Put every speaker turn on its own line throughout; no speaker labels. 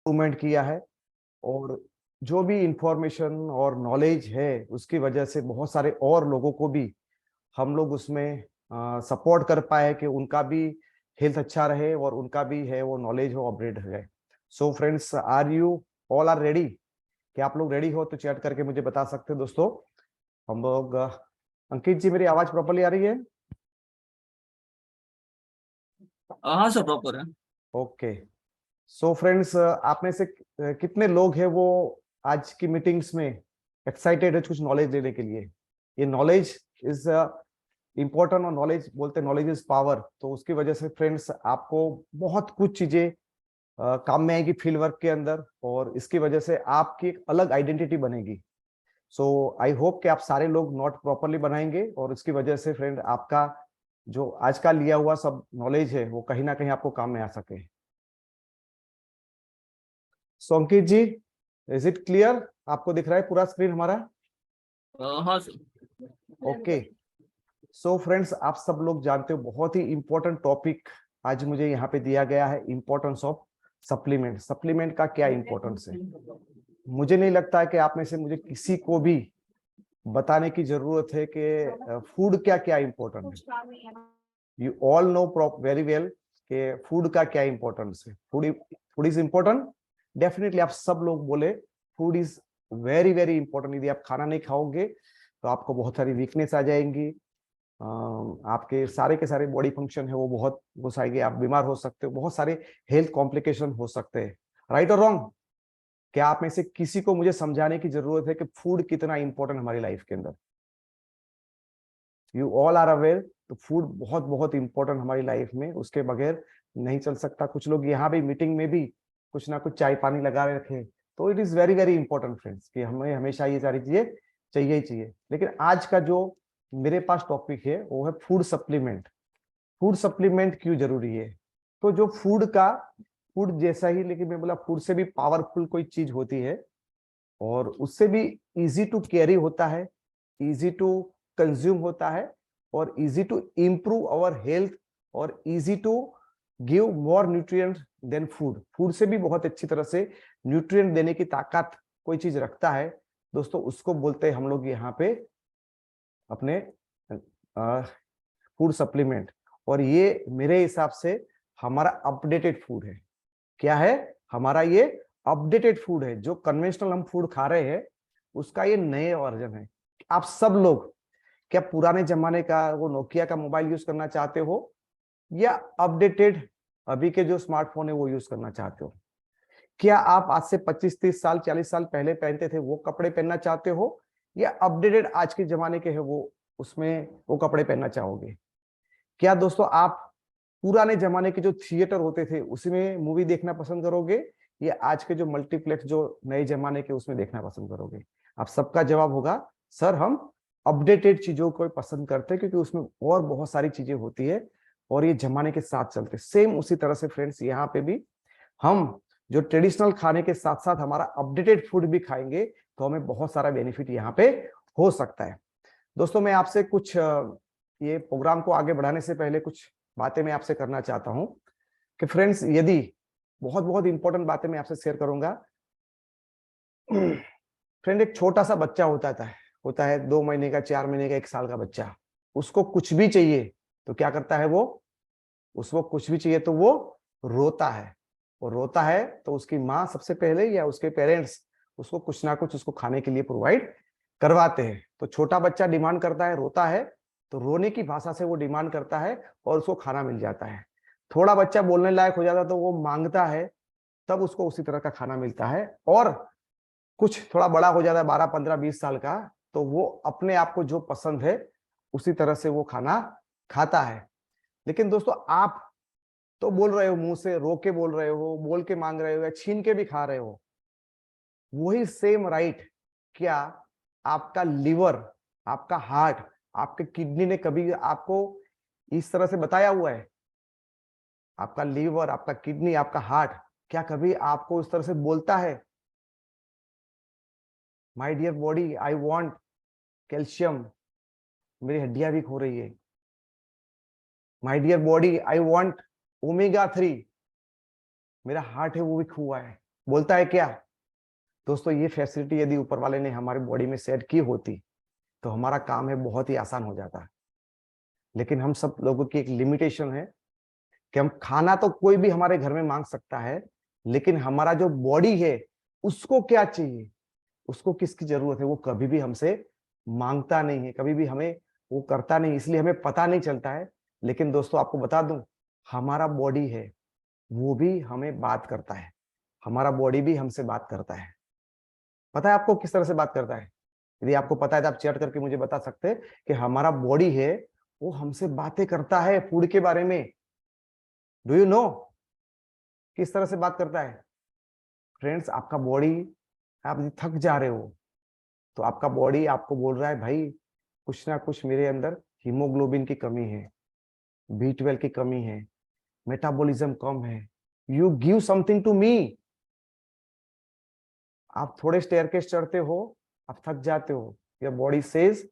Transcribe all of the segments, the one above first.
Improvement किया है। और जो भी इंफॉर्मेशन और नॉलेज है उसकी वजह से बहुत सारे और लोगों को भी हम लोग उसमें सपोर्ट कर पाए कि उनका भी हेल्थ अच्छा रहे और उनका भी है वो नॉलेज हो अपग्रेड रहे। So friends, are you all are ready? क्या आप लोग रेडी हो तो चैट करके मुझे बता सकते हो दोस्तों। हम लोग अंकित जी, मेरी आवाज प्रॉपर्ली आ रही है?
हाँ सर, प्रॉपर है।
ओके। सो फ्रेंड्स, आप में से कितने लोग हैं वो आज की मीटिंग्स में एक्साइटेड है कुछ नॉलेज लेने के लिए? ये नॉलेज इज इंपॉर्टेंट, और नॉलेज बोलते नॉलेज इज पावर। तो उसकी वजह से फ्रेंड्स आपको बहुत कुछ चीजें काम में आएगी फील्ड वर्क के अंदर, और इसकी वजह से आपकी एक अलग आइडेंटिटी बनेगी। सो आई होप कि आप सारे लोग नोट प्रॉपरली बनाएंगे, और इसकी वजह से फ्रेंड आपका जो आज का लिया हुआ सब नॉलेज है वो कहीं ना कहीं आपको काम में आ सके। सो अंकित जी, इज इट क्लियर? आपको दिख रहा है पूरा स्क्रीन हमारा?
हाँ सर।
ओके। सो फ्रेंड्स, आप सब लोग जानते हो बहुत ही इंपॉर्टेंट टॉपिक आज मुझे यहाँ पे दिया गया है, इंपॉर्टेंस ऑफ सप्लीमेंट। सप्लीमेंट का क्या इंपॉर्टेंस है? मुझे नहीं लगता है कि आप में से मुझे किसी को भी बताने की जरूरत है कि फूड क्या क्या इंपॉर्टेंट है। You all know very well कि फूड का क्या इंपॉर्टेंस है। Food is important. डेफिनेटली आप सब लोग बोले food is very very important. यदि आप खाना नहीं खाओगे तो आपको बहुत सारी वीकनेस आ जाएंगी, आपके सारे के सारे बॉडी फंक्शन है वो बहुत घुसाएंगे, आप बीमार हो सकते हो, बहुत सारे हेल्थ कॉम्प्लिकेशन हो सकते हैं। राइट और रॉन्ग? क्या आप में से किसी को मुझे समझाने की जरूरत है कि फूड कितना इंपॉर्टेंट हमारी लाइफ के अंदर? यू ऑल आर अवेयर, तो फूड बहुत बहुत इंपॉर्टेंट हमारी लाइफ में, उसके बगैर नहीं चल सकता। कुछ लोग यहाँ भी मीटिंग में भी कुछ ना कुछ चाय पानी लगा रखे, तो it is very very important friends कि हमें हमेशा ये सारी चीजें चाहिए ही चाहिए। लेकिन आज का जो मेरे पास टॉपिक है वो है फूड सप्लीमेंट। फूड सप्लीमेंट क्यों जरूरी है? तो जो फूड जैसा ही, लेकिन मैं बोला फूड से भी पावरफुल कोई चीज होती है, और उससे भी इजी टू कैरी होता है, इजी टू कंज्यूम होता है, और easy to improve our health, और easy to give more nutrient than food. Food से भी बहुत अच्छी तरह से न्यूट्रिएंट देने की ताकत कोई चीज रखता है दोस्तों, उसको बोलते हैं हम लोग यहाँ पे अपने फूड सप्लीमेंट। और ये मेरे हिसाब से हमारा अपडेटेड फूड है। क्या है? हमारा ये अपडेटेड फूड है। जो कन्वेंशनल हम फूड खा रहे हैं उसका ये नए वर्जन है। आप सब लोग क्या पुराने जमाने का वो नोकिया का मोबाइल यूज करना चाहते हो, या अपडेटेड अभी के जो स्मार्टफोन है वो यूज करना चाहते हो? क्या आप आज से 25 30 साल 40 साल पहले पहनते थे वो कपड़े पहनना चाहते हो, या अपडेटेड आज के जमाने के है वो उसमें वो कपड़े पहनना चाहोगे? क्या दोस्तों आप पुराने जमाने के जो थिएटर होते थे उसमें मूवी देखना पसंद करोगे, या आज के जो मल्टीप्लेक्स जो नए जमाने के उसमें देखना पसंद करोगे? आप सबका जवाब होगा सर हम अपडेटेड चीजों को पसंद करते हैं, क्योंकि उसमें और बहुत सारी चीजें होती है और ये जमाने के साथ चलते। सेम उसी तरह से फ्रेंड्स यहाँ पे भी हम जो ट्रेडिशनल खाने के साथ साथ हमारा अपडेटेड फूड भी खाएंगे तो हमें बहुत सारा बेनिफिट यहाँ पे हो सकता है। दोस्तों, मैं आपसे कुछ ये प्रोग्राम को आगे बढ़ाने से पहले कुछ बातें मैं आपसे करना चाहता हूं कि फ्रेंड्स, यदि बहुत बहुत इंपॉर्टेंट बातें मैं आपसे शेयर करूंगा। फ्रेंड, एक छोटा सा बच्चा होता है 2 महीने का, 4 महीने का, 1 साल का बच्चा। उसको कुछ भी चाहिए तो क्या करता है वो? उसको कुछ भी चाहिए तो वो रोता है। वो रोता है तो उसकी माँ सबसे पहले या उसके पेरेंट्स उसको कुछ ना कुछ उसको खाने के लिए प्रोवाइड करवाते हैं। तो छोटा बच्चा डिमांड करता है, रोता है, तो रोने की भाषा से वो डिमांड करता है और उसको खाना मिल जाता है। थोड़ा बच्चा बोलने लायक हो जाता है तो वो मांगता है, तब उसको उसी तरह का खाना मिलता है। और कुछ थोड़ा बड़ा हो जाता है 12 15 20 साल का, तो वो अपने आप को जो पसंद है उसी तरह से वो खाना खाता है। लेकिन दोस्तों, आप तो बोल रहे हो, मुंह से रो के बोल रहे हो, बोल के मांग रहे हो, या छीन के भी खा रहे हो। वही सेम राइट क्या आपका लिवर, आपका हार्ट, आपके किडनी ने कभी आपको इस तरह से बताया हुआ है? आपका लीवर, आपका किडनी, आपका हार्ट क्या कभी आपको इस तरह से बोलता है my dear body I want calcium, मेरी हड्डियां भी खो रही है? My dear body I want omega 3, मेरा हार्ट है वो भी हुआ है? बोलता है क्या? दोस्तों ये फैसिलिटी यदि ऊपर वाले ने हमारी बॉडी में सेट की होती तो हमारा काम है बहुत ही आसान हो जाता। लेकिन हम सब लोगों की एक लिमिटेशन है कि हम खाना तो कोई भी हमारे घर में मांग सकता है, लेकिन हमारा जो बॉडी है उसको क्या चाहिए, उसको किसकी जरूरत है, वो कभी भी हमसे मांगता नहीं है, कभी भी हमें वो करता नहीं, इसलिए हमें पता नहीं चलता है। लेकिन दोस्तों आपको बता दूं, हमारा बॉडी है वो भी हमें बात करता है, हमारा बॉडी भी हमसे बात करता है। पता है आपको किस तरह से बात करता है? यदि आपको पता है तो आप चैट करके मुझे बता सकते हैं कि हमारा बॉडी है वो हमसे बातें करता है फूड के बारे में। डू यू नो किस तरह से बात करता है? फ्रेंड्स, आपका बॉडी, आप यदि थक जा रहे हो तो आपका बॉडी आपको बोल रहा है भाई कुछ ना कुछ मेरे अंदर हीमोग्लोबिन की कमी है, B12 की कमी है, मेटाबॉलिज्म कम है, you give something to me. आप थोड़े स्टेयरकेस चढ़ते हो, आप थक जाते हो, योर बॉडी सेज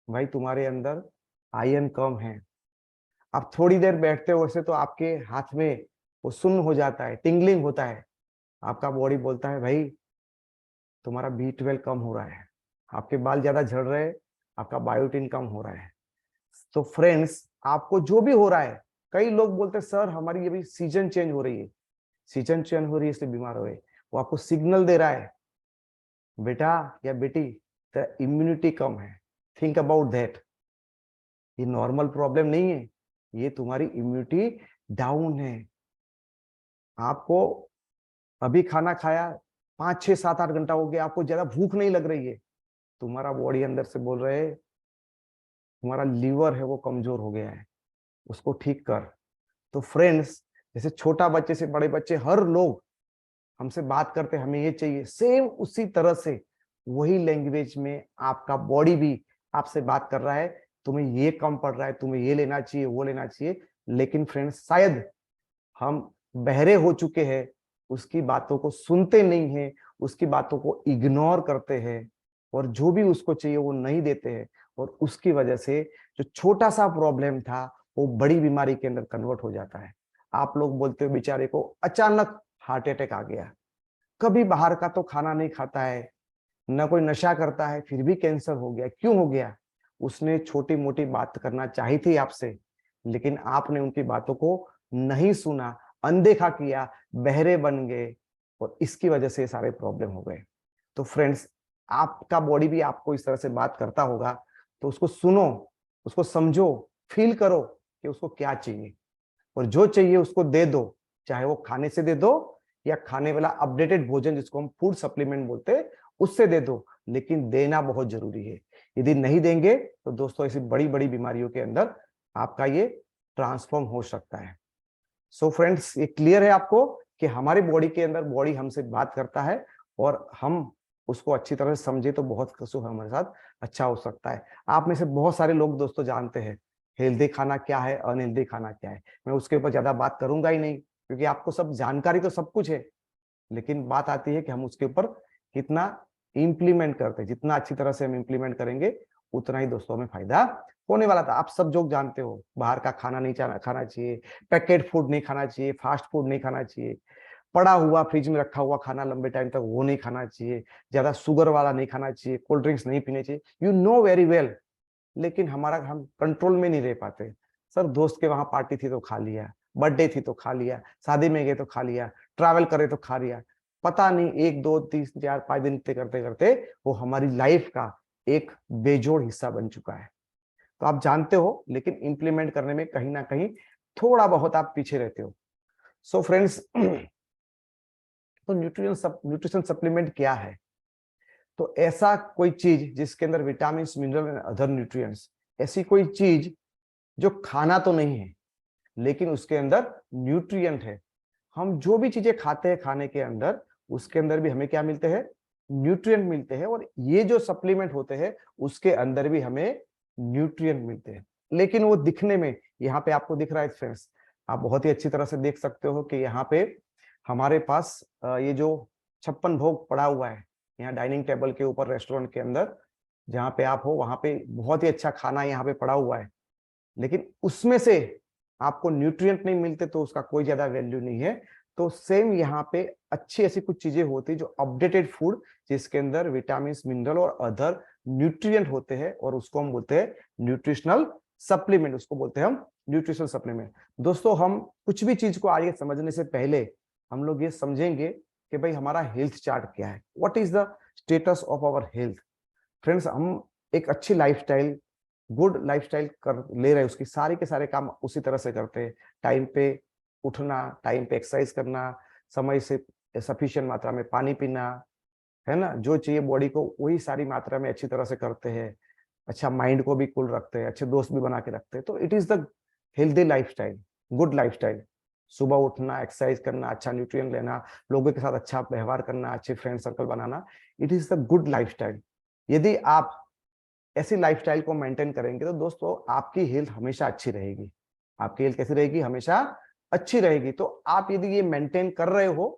भाई तुम्हारे अंदर आयरन कम है। आप थोड़ी देर बैठते हो वैसे तो आपके हाथ में वो सुन्न हो जाता है, टिंगलिंग होता है, आपका बॉडी बोलता है भाई तुम्हारा B12 कम हो रहा है, आपके बाल ज्यादा झड़ रहे हैं, आपका बायोटिन कम हो रहा है। तो फ्रेंड्स, आपको जो भी हो रहा है, कई लोग बोलते हैं सर हमारी ये भी सीजन चेंज हो रही है, सीजन चेंज हो रही है इसलिए बीमार हो रहे, वो आपको सिग्नल दे रहा है बेटा या बेटी तेरा इम्यूनिटी कम है, थिंक अबाउट दैट। ये नॉर्मल प्रॉब्लम नहीं है, ये तुम्हारी इम्यूनिटी डाउन है। आपको अभी खाना खाया 5 6 7 8 घंटा हो गया, आपको ज्यादा भूख नहीं लग रही है, तुम्हारा बॉडी अंदर से बोल रहे है तुम्हारा लीवर है वो कमजोर हो गया है, उसको ठीक कर। तो फ्रेंड्स, जैसे छोटा बच्चे से बड़े बच्चे हर लोग हमसे बात करते हमें ये चाहिए, सेम उसी तरह से वही लैंग्वेज में आपका बॉडी भी आपसे बात कर रहा है, तुम्हें ये कम पड़ रहा है, तुम्हें ये लेना चाहिए, वो लेना चाहिए। लेकिन फ्रेंड्स, शायद हम बहरे हो चुके हैं, उसकी बातों को सुनते नहीं हैं, उसकी बातों को इग्नोर करते हैं और जो भी उसको चाहिए वो नहीं देते हैं, और उसकी वजह से जो छोटा सा प्रॉब्लम था वो बड़ी बीमारी के अंदर कन्वर्ट हो जाता है। आप लोग बोलते हो बेचारे को अचानक हार्ट अटैक आ गया, कभी बाहर का तो खाना नहीं खाता है, न कोई नशा करता है, फिर भी कैंसर हो गया। क्यों हो गया? उसने छोटी मोटी बात करना चाही थी आपसे, लेकिन आपने उनकी बातों को नहीं सुना, अनदेखा किया, बहरे बन गए, और इसकी वजह से सारे प्रॉब्लम हो गए। तो फ्रेंड्स, आपका बॉडी भी आपको इस तरह से बात करता होगा, तो उसको सुनो, उसको समझो, फील करो कि उसको क्या चाहिए, और जो चाहिए उसको दे दो, चाहे वो खाने से दे दो या खाने वाला अपडेटेड भोजन जिसको हम फूड सप्लीमेंट बोलते हैं उससे दे दो, लेकिन देना बहुत जरूरी है। यदि नहीं देंगे तो दोस्तों ऐसी बड़ी बड़ी बीमारियों के अंदर आपका ये ट्रांसफॉर्म हो सकता है। सो फ्रेंड्स, ये क्लियर है आपको कि हमारी बॉडी के अंदर बॉडी हमसे बात करता है, और हम उसको अच्छी तरह से समझे तो बहुत कुछ हमारे साथ अच्छा हो सकता है। आप में से बहुत सारे लोग दोस्तों जानते हैं हेल्दी खाना क्या है, अनहेल्दी खाना क्या है। मैं उसके ऊपर ज्यादा बात करूंगा ही नहीं, क्योंकि आपको सब जानकारी तो सब कुछ है, लेकिन बात आती है कि हम उसके ऊपर कितना इंप्लीमेंट करते हैं। जितना अच्छी तरह से हम इंप्लीमेंट करेंगे उतना ही दोस्तों हमें फायदा होने वाला था। आप सब लोग जानते हो बाहर का खाना नहीं खाना चाहिए, पैकेट फूड नहीं खाना चाहिए, फास्ट फूड नहीं खाना चाहिए, पड़ा हुआ फ्रिज में रखा हुआ खाना लंबे टाइम तक वो नहीं खाना चाहिए, ज्यादा शुगर वाला नहीं खाना चाहिए, कोल्ड ड्रिंक्स नहीं पीने चाहिए, यू नो वेरी वेल। लेकिन हम कंट्रोल में नहीं रह पाते। सर दोस्त के वहां पार्टी थी तो खा लिया, बर्थडे थी तो खा लिया, शादी में गए तो खा लिया, ट्रैवल करे तो खा लिया, पता नहीं 1 2 3 4 5 दिन करते करते वो हमारी लाइफ का एक बेजोड़ हिस्सा बन चुका है। तो आप जानते हो, लेकिन इंप्लीमेंट करने में कहीं ना कहीं थोड़ा बहुत आप पीछे रहते हो। सो फ्रेंड्स, तो न्यूट्रिशन सप्लीमेंट क्या है? तो ऐसा कोई चीज जिसके अंदर vitamin, mineral and other nutrients, ऐसी कोई चीज जो खाना तो नहीं है लेकिन उसके अंदर न्यूट्रिएंट है। हम जो भी चीजें खाते हैं खाने के अंदर, उसके अंदर भी हमें क्या मिलते हैं? न्यूट्रिएंट मिलते हैं। और ये जो सप्लीमेंट होते हैं उसके अंदर भी हमें न्यूट्रिएंट मिलते हैं, लेकिन वो दिखने में, यहाँ पे आपको दिख रहा है फ्रेंड्स, आप बहुत ही अच्छी तरह से देख सकते हो कि यहाँ पे हमारे पास ये जो 56 भोग पड़ा हुआ है यहाँ डाइनिंग टेबल के ऊपर रेस्टोरेंट के अंदर, जहाँ पे आप हो वहां पे बहुत ही अच्छा खाना यहाँ पे पड़ा हुआ है, लेकिन उसमें से आपको न्यूट्रिएंट नहीं मिलते तो उसका कोई ज्यादा वैल्यू नहीं है। तो सेम यहाँ पे अच्छी ऐसी कुछ चीजें होती है जो अपडेटेड फूड, जिसके अंदर विटामिन, मिनरल और अदर न्यूट्रिएंट होते हैं, और उसको हम बोलते हैं न्यूट्रिशनल सप्लीमेंट, उसको बोलते हैं हम न्यूट्रिशनल सप्लीमेंट। दोस्तों, हम कुछ भी चीज को आगे समझने से पहले हम लोग ये समझेंगे कि भाई हमारा हेल्थ चार्ट क्या है, what is the status of our health. Friends, हम एक अच्छी लाइफस्टाइल, गुड लाइफस्टाइल कर ले रहे हैं, उसकी सारे के सारे काम उसी तरह से करते हैं। टाइम पे उठना, टाइम पे एक्सरसाइज करना, समय से सफिशिएंट मात्रा में पानी पीना, है ना, जो चाहिए बॉडी को वही सारी मात्रा में अच्छी तरह से करते हैं। अच्छा माइंड को भी कूल रखते हैं, अच्छे दोस्त भी बना के रखते हैं। तो it is the healthy lifestyle, good lifestyle. सुबह उठना, एक्सरसाइज करना, अच्छा न्यूट्रिएंट लेना, लोगों के साथ अच्छा व्यवहार करना, अच्छे friend circle banana, it is the good lifestyle. यदि आप ऐसी लाइफस्टाइल को मेंटेन करेंगे तो दोस्तों आपकी हेल्थ हमेशा अच्छी रहेगी। आपकी हेल्थ कैसी रहेगी? हमेशा अच्छी रहेगी। तो आप यदि ये मेंटेन कर रहे हो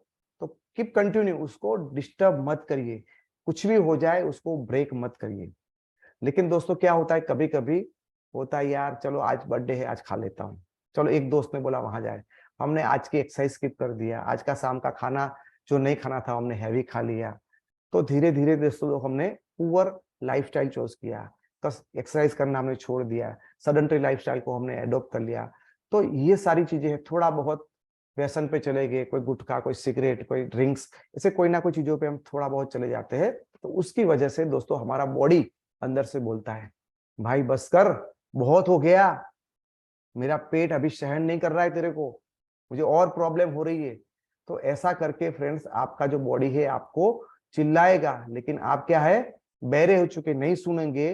तो कीप कंटिन्यू, उसको डिस्टर्ब मत करिए, कुछ भी हो जाए उसको ब्रेक मत करिए। लेकिन दोस्तों क्या होता है, कभी कभी होता है यार चलो आज बर्थडे है, आज खा लेता हूँ, चलो एक दोस्त ने बोला वहां जाए, हमने आज की एक्सरसाइज स्किप कर दिया, आज का शाम का खाना जो नहीं खाना था हमने हैवी खा लिया। तो धीरे धीरे दोस्तों हमने पुअर लाइफस्टाइल चूज किया, तो एक्सरसाइज करना हमने छोड़ दिया, सडेंटरी लाइफस्टाइल को हमने एडॉप्ट कर लिया। तो ये सारी चीजें हैं, थोड़ा बहुत व्यसन पे चले गए, कोई गुटखा, कोई सिगरेट, कोई ड्रिंक्स, ऐसे कोई ना कोई चीजों पे हम थोड़ा बहुत चले जाते हैं। तो उसकी वजह से दोस्तों हमारा बॉडी अंदर से बोलता है भाई बस कर, बहुत हो गया, मेरा पेट अभी सहन नहीं कर रहा है तेरे को, मुझे और प्रॉब्लम हो रही है। तो ऐसा करके फ्रेंड्स आपका जो बॉडी है आपको चिल्लाएगा, लेकिन आप क्या है, बहरे हो चुके, नहीं सुनेंगे।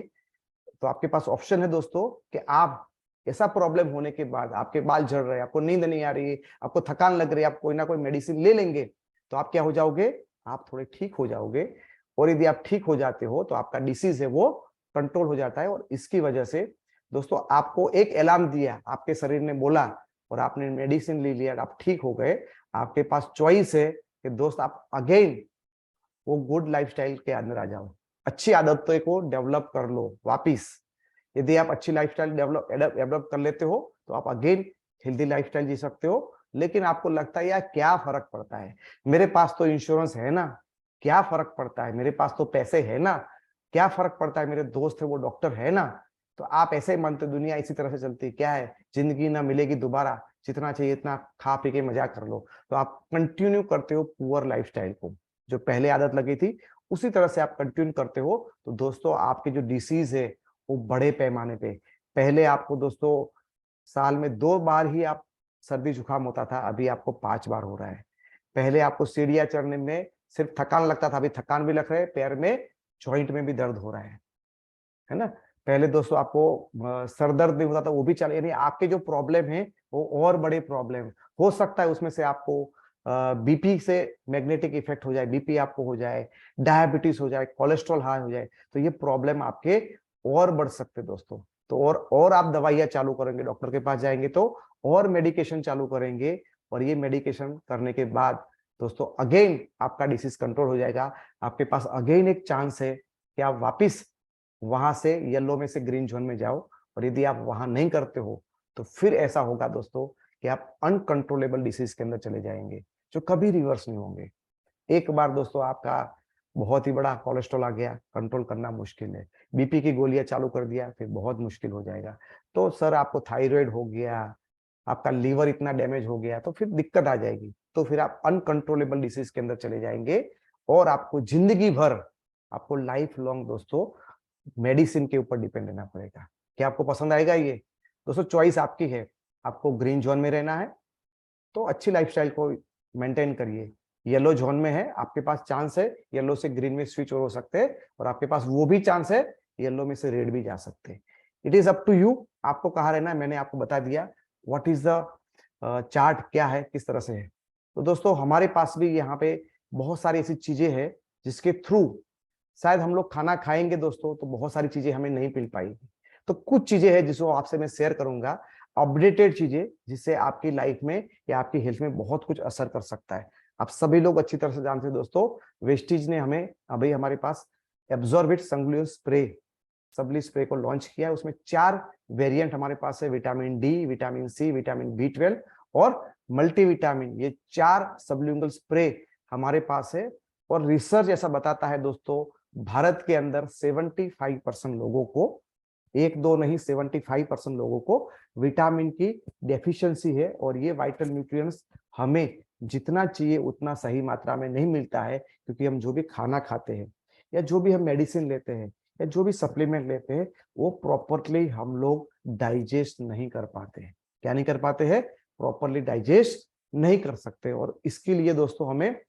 तो आपके पास ऑप्शन है दोस्तों कि आप ऐसा प्रॉब्लम होने के बाद, आपके बाल झड़ रहे हैं, आपको नींद नहीं आ रही है, आपको थकान लग रही है, आप कोई ना कोई मेडिसिन ले लेंगे, तो आप क्या हो जाओगे, आप थोड़े ठीक हो जाओगे। और यदि आप ठीक हो जाते हो तो आपका डिसीज है वो कंट्रोल हो जाता है। और इसकी वजह से दोस्तों आपको एक अलार्म दिया, आपके शरीर ने बोला और आपने मेडिसिन ले लिया, आप ठीक हो गए, आपके पास चॉइस है कि दोस्त आप अगेन वो गुड लाइफस्टाइल के अंदर आ जाओ, अच्छी आदतों को डेवलप कर लो वापिस। यदि आप अच्छी लाइफस्टाइल डेवलप कर लेते हो तो आप अगेन हेल्दी लाइफस्टाइल जी सकते हो। लेकिन आपको लगता है यार क्या फर्क पड़ता है, मेरे पास तो इंश्योरेंस है ना, क्या फर्क पड़ता है, मेरे पास तो पैसे है ना, क्या फर्क पड़ता है, मेरे दोस्त है वो डॉक्टर है ना। तो आप ऐसे मानते, दुनिया इसी तरह से चलती, क्या है, जिंदगी ना मिलेगी दोबारा, जितना चाहिए इतना खा पी के मजा कर लो। तो आप कंटिन्यू करते हो पुअर लाइफस्टाइल को, जो पहले आदत लगी थी उसी तरह से आप कंटिन्यू करते हो। तो दोस्तों आपकी जो डिसीज है वो बड़े पैमाने पे, पहले आपको दोस्तों साल में 2 बार ही आप सर्दी जुकाम होता था, अभी आपको 5 बार हो रहा है। पहले आपको सीढ़ियां चढ़ने में सिर्फ थकान लगता था, अभी थकान भी लग रहा है, पैर में जॉइंट में भी दर्द हो रहा है ना। पहले दोस्तों आपको सर दर्द नहीं होता था, वो भी चले, यानी आपके जो प्रॉब्लम है वो और बड़े प्रॉब्लम हो सकता है। उसमें से आपको बीपी से मैग्नेटिक इफेक्ट हो जाए, बीपी आपको हो जाए, डायबिटीज हो जाए, कोलेस्ट्रॉल हाई हो जाए, तो ये प्रॉब्लम आपके और बढ़ सकते दोस्तों। तो और आप दवाइयां चालू करेंगे, डॉक्टर के पास जाएंगे तो और मेडिकेशन चालू करेंगे, और ये मेडिकेशन करने के बाद दोस्तों अगेन आपका डिसीज कंट्रोल हो जाएगा। आपके पास अगेन एक चांस है कि आप वापिस वहां से येलो में से ग्रीन जोन में जाओ। और यदि आप वहां नहीं करते हो तो फिर ऐसा होगा दोस्तों कि आप अनकंट्रोलेबल डिसीज के अंदर चले जाएंगे, जो कभी रिवर्स नहीं होंगे। एक बार दोस्तों आपका बहुत ही बड़ा कोलेस्ट्रॉल आ गया, कंट्रोल करना मुश्किल है, बीपी की गोलियां चालू कर दिया फिर बहुत मुश्किल हो जाएगा। तो सर आपको थायराइड हो गया, आपका लीवर इतना डैमेज हो गया, तो फिर दिक्कत आ जाएगी, तो फिर आप अनकंट्रोलेबल डिसीज के अंदर चले जाएंगे। और आपको जिंदगी भर, आपको लाइफ लॉन्ग दोस्तों मेडिसिन के ऊपर डिपेंड रहना पड़ेगा। क्या आपको पसंद आएगा ये? दोस्तों चॉइस आपकी है, आपको ग्रीन जोन में रहना है तो अच्छी लाइफस्टाइल को मेंटेन करिए। येलो जोन में है, आपके पास चांस है येलो से ग्रीन में स्विच हो सकते हैं, और आपके पास वो भी चांस है येलो में से रेड भी जा सकते हैं। It is up to you, आपको कहाँ रहना है। मैंने आपको बता दिया व्हाट इज द चार्ट, क्या है, किस तरह से है। तो दोस्तों हमारे पास भी यहाँ पे बहुत सारी ऐसी चीजें हैं जिसके थ्रू शायद हम लोग खाना खाएंगे दोस्तों तो बहुत सारी चीजें हमें नहीं मिल पाएगी। तो कुछ चीजें हैं जिसको आपसे मैं शेयर करूंगा, अपडेटेड चीजें, जिससे आपकी लाइफ में या आपकी हेल्थ में बहुत कुछ असर कर सकता है। आप सभी लोग अच्छी तरह से जानते हैं दोस्तों, वेस्टीज ने हमें अभी हमारे पास एब्जॉर्बिट संगुलिन स्प्रे, सबली स्प्रे को लॉन्च किया है। उसमें 4 वेरिएंट हमारे पास है, vitamin D, vitamin C, vitamin B12 और मल्टीविटामिन, ये 4 सबलिंगुअल स्प्रे हमारे पास है। और रिसर्च ऐसा बताता है दोस्तों, भारत के अंदर 75% लोगों को, एक दो नहीं 75% लोगों को विटामिन की डेफिशिएंसी है। और ये वाइटल न्यूट्रिएंट्स हमें जितना चाहिए उतना सही मात्रा में नहीं मिलता है, क्योंकि हम जो भी खाना खाते हैं या जो भी हम मेडिसिन लेते हैं या जो भी सप्लीमेंट लेते हैं, वो प्रॉपरली हम लोग डाइजेस्ट नहीं कर पाते हैं। क्या नहीं कर पाते हैं? प्रॉपरली डाइजेस्ट नहीं कर सकते। और इसके लिए दोस्तों हमें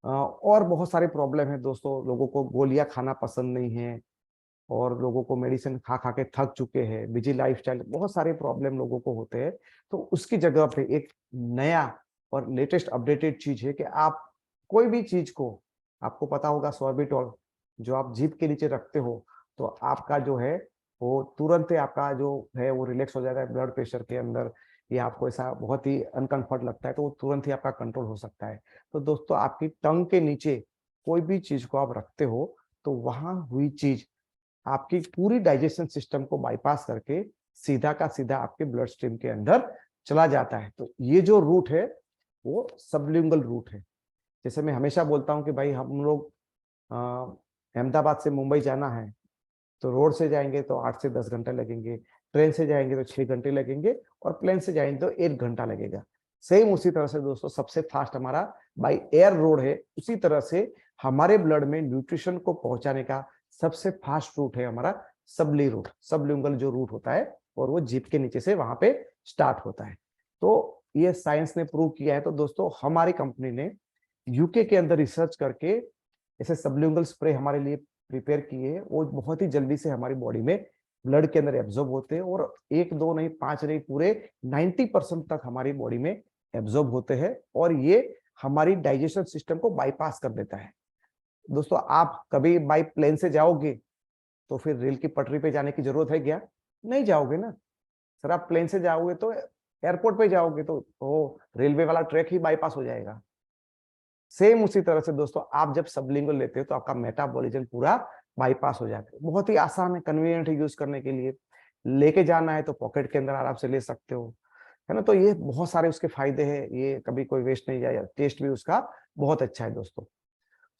और बहुत सारे प्रॉब्लम है दोस्तों। लोगों को गोलियां खाना पसंद नहीं है, और लोगों को मेडिसिन खा खा के थक चुके हैं, बिजी लाइफस्टाइल, बहुत सारे प्रॉब्लम लोगों को होते हैं। तो उसकी जगह पे एक नया और लेटेस्ट अपडेटेड चीज है कि आप कोई भी चीज को, आपको पता होगा सॉर्बिटॉल, जो आप जीभ के नीचे रखते हो तो आपका जो है वो तुरंत ही आपका जो है वो रिलैक्स हो जाएगा। ब्लड प्रेशर के अंदर या आपको ऐसा बहुत ही अनकंफर्ट लगता है तो वो तुरंत ही आपका कंट्रोल हो सकता है। तो दोस्तों आपकी टंग के नीचे कोई भी चीज को आप रखते हो तो वहां हुई चीज आपकी पूरी डाइजेशन सिस्टम को बाईपास करके सीधा का सीधा आपके ब्लड स्ट्रीम के अंदर चला जाता है। तो ये जो रूट है वो सबलिंगुअल रूट है। जैसे मैं हमेशा बोलता हूँ कि भाई हम लोग अहमदाबाद से मुंबई जाना है तो रोड से जाएंगे तो 8 से 10 घंटे लगेंगे, ट्रेन से जाएंगे तो 6 घंटे लगेंगे, और प्लेन से जाएंगे तो 1 घंटा लगेगा। सेम उसी तरह से दोस्तों सबसे फास्ट हमारा बाई एयर रोड है। उसी तरह से हमारे ब्लड में न्यूट्रिशन को पहुंचाने का सबसे फास्ट रूट है हमारा सबली रूट, सबलिंगुअल जो रूट होता है, और वो जीभ के नीचे से वहां पे स्टार्ट होता है। तो ये साइंस ने प्रूव किया है। तो दोस्तों हमारी कंपनी ने यूके के अंदर रिसर्च करके ऐसे सबलिंगुअल स्प्रे हमारे लिए प्रिपेयर किए। वो बहुत ही जल्दी से हमारी बॉडी में ब्लड के अंदर एब्जॉर्ब होते हैं, और एक दो नहीं 5 नहीं पूरे 90% तक हमारी बॉडी में एब्जॉर्ब होते हैं। और ये हमारी डाइजेशन सिस्टम को बाईपास कर देता है। दोस्तों आप कभी बाई प्लेन से जाओगे तो फिर रेल की पटरी पे जाने की जरूरत है क्या? नहीं जाओगे ना सर। आप प्लेन से जाओगे तो एयरपोर्ट पे जाओगे तो वो रेलवे वाला ट्रैक ही बाईपास हो जाएगा। सेम उसी तरह से दोस्तों आप जब सबलिंगुअल लेते हो तो आपका मेटाबॉलिज्म पूरा बाईपास हो जाता है। बहुत ही आसान है, कन्वीनियंट है यूज करने के लिए। लेके जाना है तो पॉकेट के अंदर आराम से ले सकते हो, है ना। तो ये बहुत सारे उसके फायदे हैं, ये कभी कोई वेस्ट नहीं जाएगा। टेस्ट भी उसका बहुत अच्छा है दोस्तों।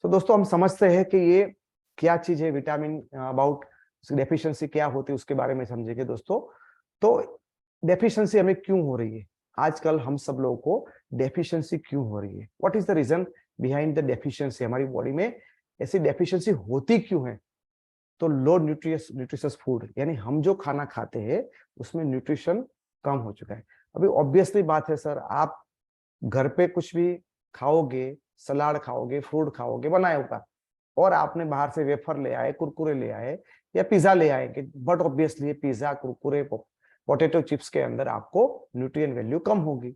तो दोस्तों हम समझते हैं कि ये क्या चीज है, विटामिन अबाउट डेफिशिएंसी क्या होती है उसके बारे में समझेंगे दोस्तों। तो डेफिशिएंसी हमें क्यों हो रही है आजकल, हम सब लोगों को डेफिशिएंसी क्यों हो रही है, what is the reason behind the deficiency, हमारी बॉडी में ऐसी डेफिशिएंसी होती क्यों है? तो लो न्यूट्रिशियस फूड, यानी हम जो खाना खाते हैं उसमें न्यूट्रिशन कम हो चुका है। अभी ऑब्वियसली बात है सर, आप घर पे कुछ भी खाओगे, सलाद खाओगे, फ्रूट खाओगे बनाया होगा, और आपने बाहर से वेफर ले आए, कुरकुरे ले आए या पिज्जा ले आएंगे, but obviously pizza, Kurkure, potato chips के अंदर आपको न्यूट्रिएंट वैल्यू कम होगी।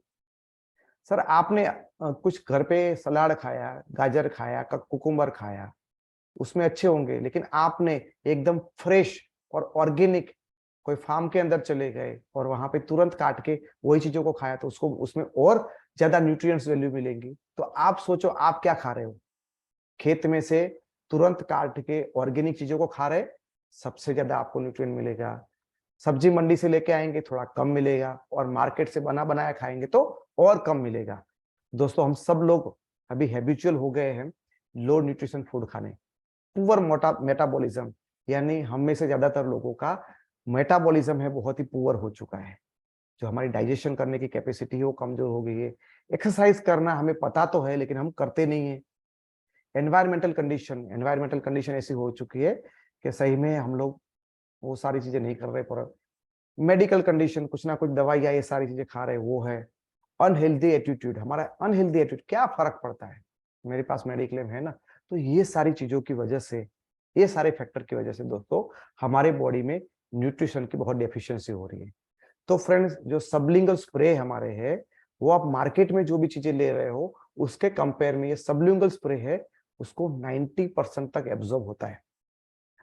सर आपने कुछ घर पे सलाद खाया, गाजर खाया, कुकुम्बर खाया, उसमें अच्छे होंगे, लेकिन आपने एकदम फ्रेश और ऑर्गेनिक कोई फार्म के अंदर चले गए और वहां पे तुरंत काट के वही चीजों को खाया तो उसको उसमें और ज्यादा न्यूट्रिएंट्स वैल्यू मिलेंगी। तो आप सोचो आप क्या खा रहे हो? खेत में से तुरंत काट के ऑर्गेनिक चीजों को खा रहे, सबसे ज्यादा आपको न्यूट्रिएंट मिलेगा। सब्जी मंडी से लेके आएंगे थोड़ा कम मिलेगा, और मार्केट से बना बनाया खाएंगे तो और कम मिलेगा। दोस्तों हम सब लोग अभी हैबिचुअल हो गए हैं लो न्यूट्रिशन फूड खाने, पुअर मेटाबॉलिज्म, यानी हम में से ज्यादातर लोगों का मेटाबॉलिज्म है बहुत ही पुअर हो चुका है। जो हमारी डाइजेशन करने की कैपेसिटी है वो कमजोर हो गई है। एक्सरसाइज करना हमें पता तो है लेकिन हम करते नहीं है। एनवायरमेंटल कंडीशन ऐसी हो चुकी है कि सही में हम लोग वो सारी चीजें नहीं कर रहे। पर मेडिकल कंडीशन, कुछ ना कुछ दवाइयाँ ये सारी चीजें खा रहे, वो है अनहेल्दी एटीट्यूड। हमारा अनहेल्दी एटीट्यूड क्या फर्क पड़ता है, मेरे पास मेडिक्लेम है ना। तो ये सारी चीजों की वजह से, ये सारे फैक्टर की वजह से दोस्तों हमारे बॉडी में न्यूट्रिशन की बहुत डेफिशिएंसी हो रही है। तो फ्रेंड्स जो सबलिंगुअल स्प्रे हमारे है, वो आप मार्केट में जो भी चीजें ले रहे हो उसके कंपेयर में ये सबलिंगुअल स्प्रे है, उसको 90% तक एब्जॉर्ब होता है।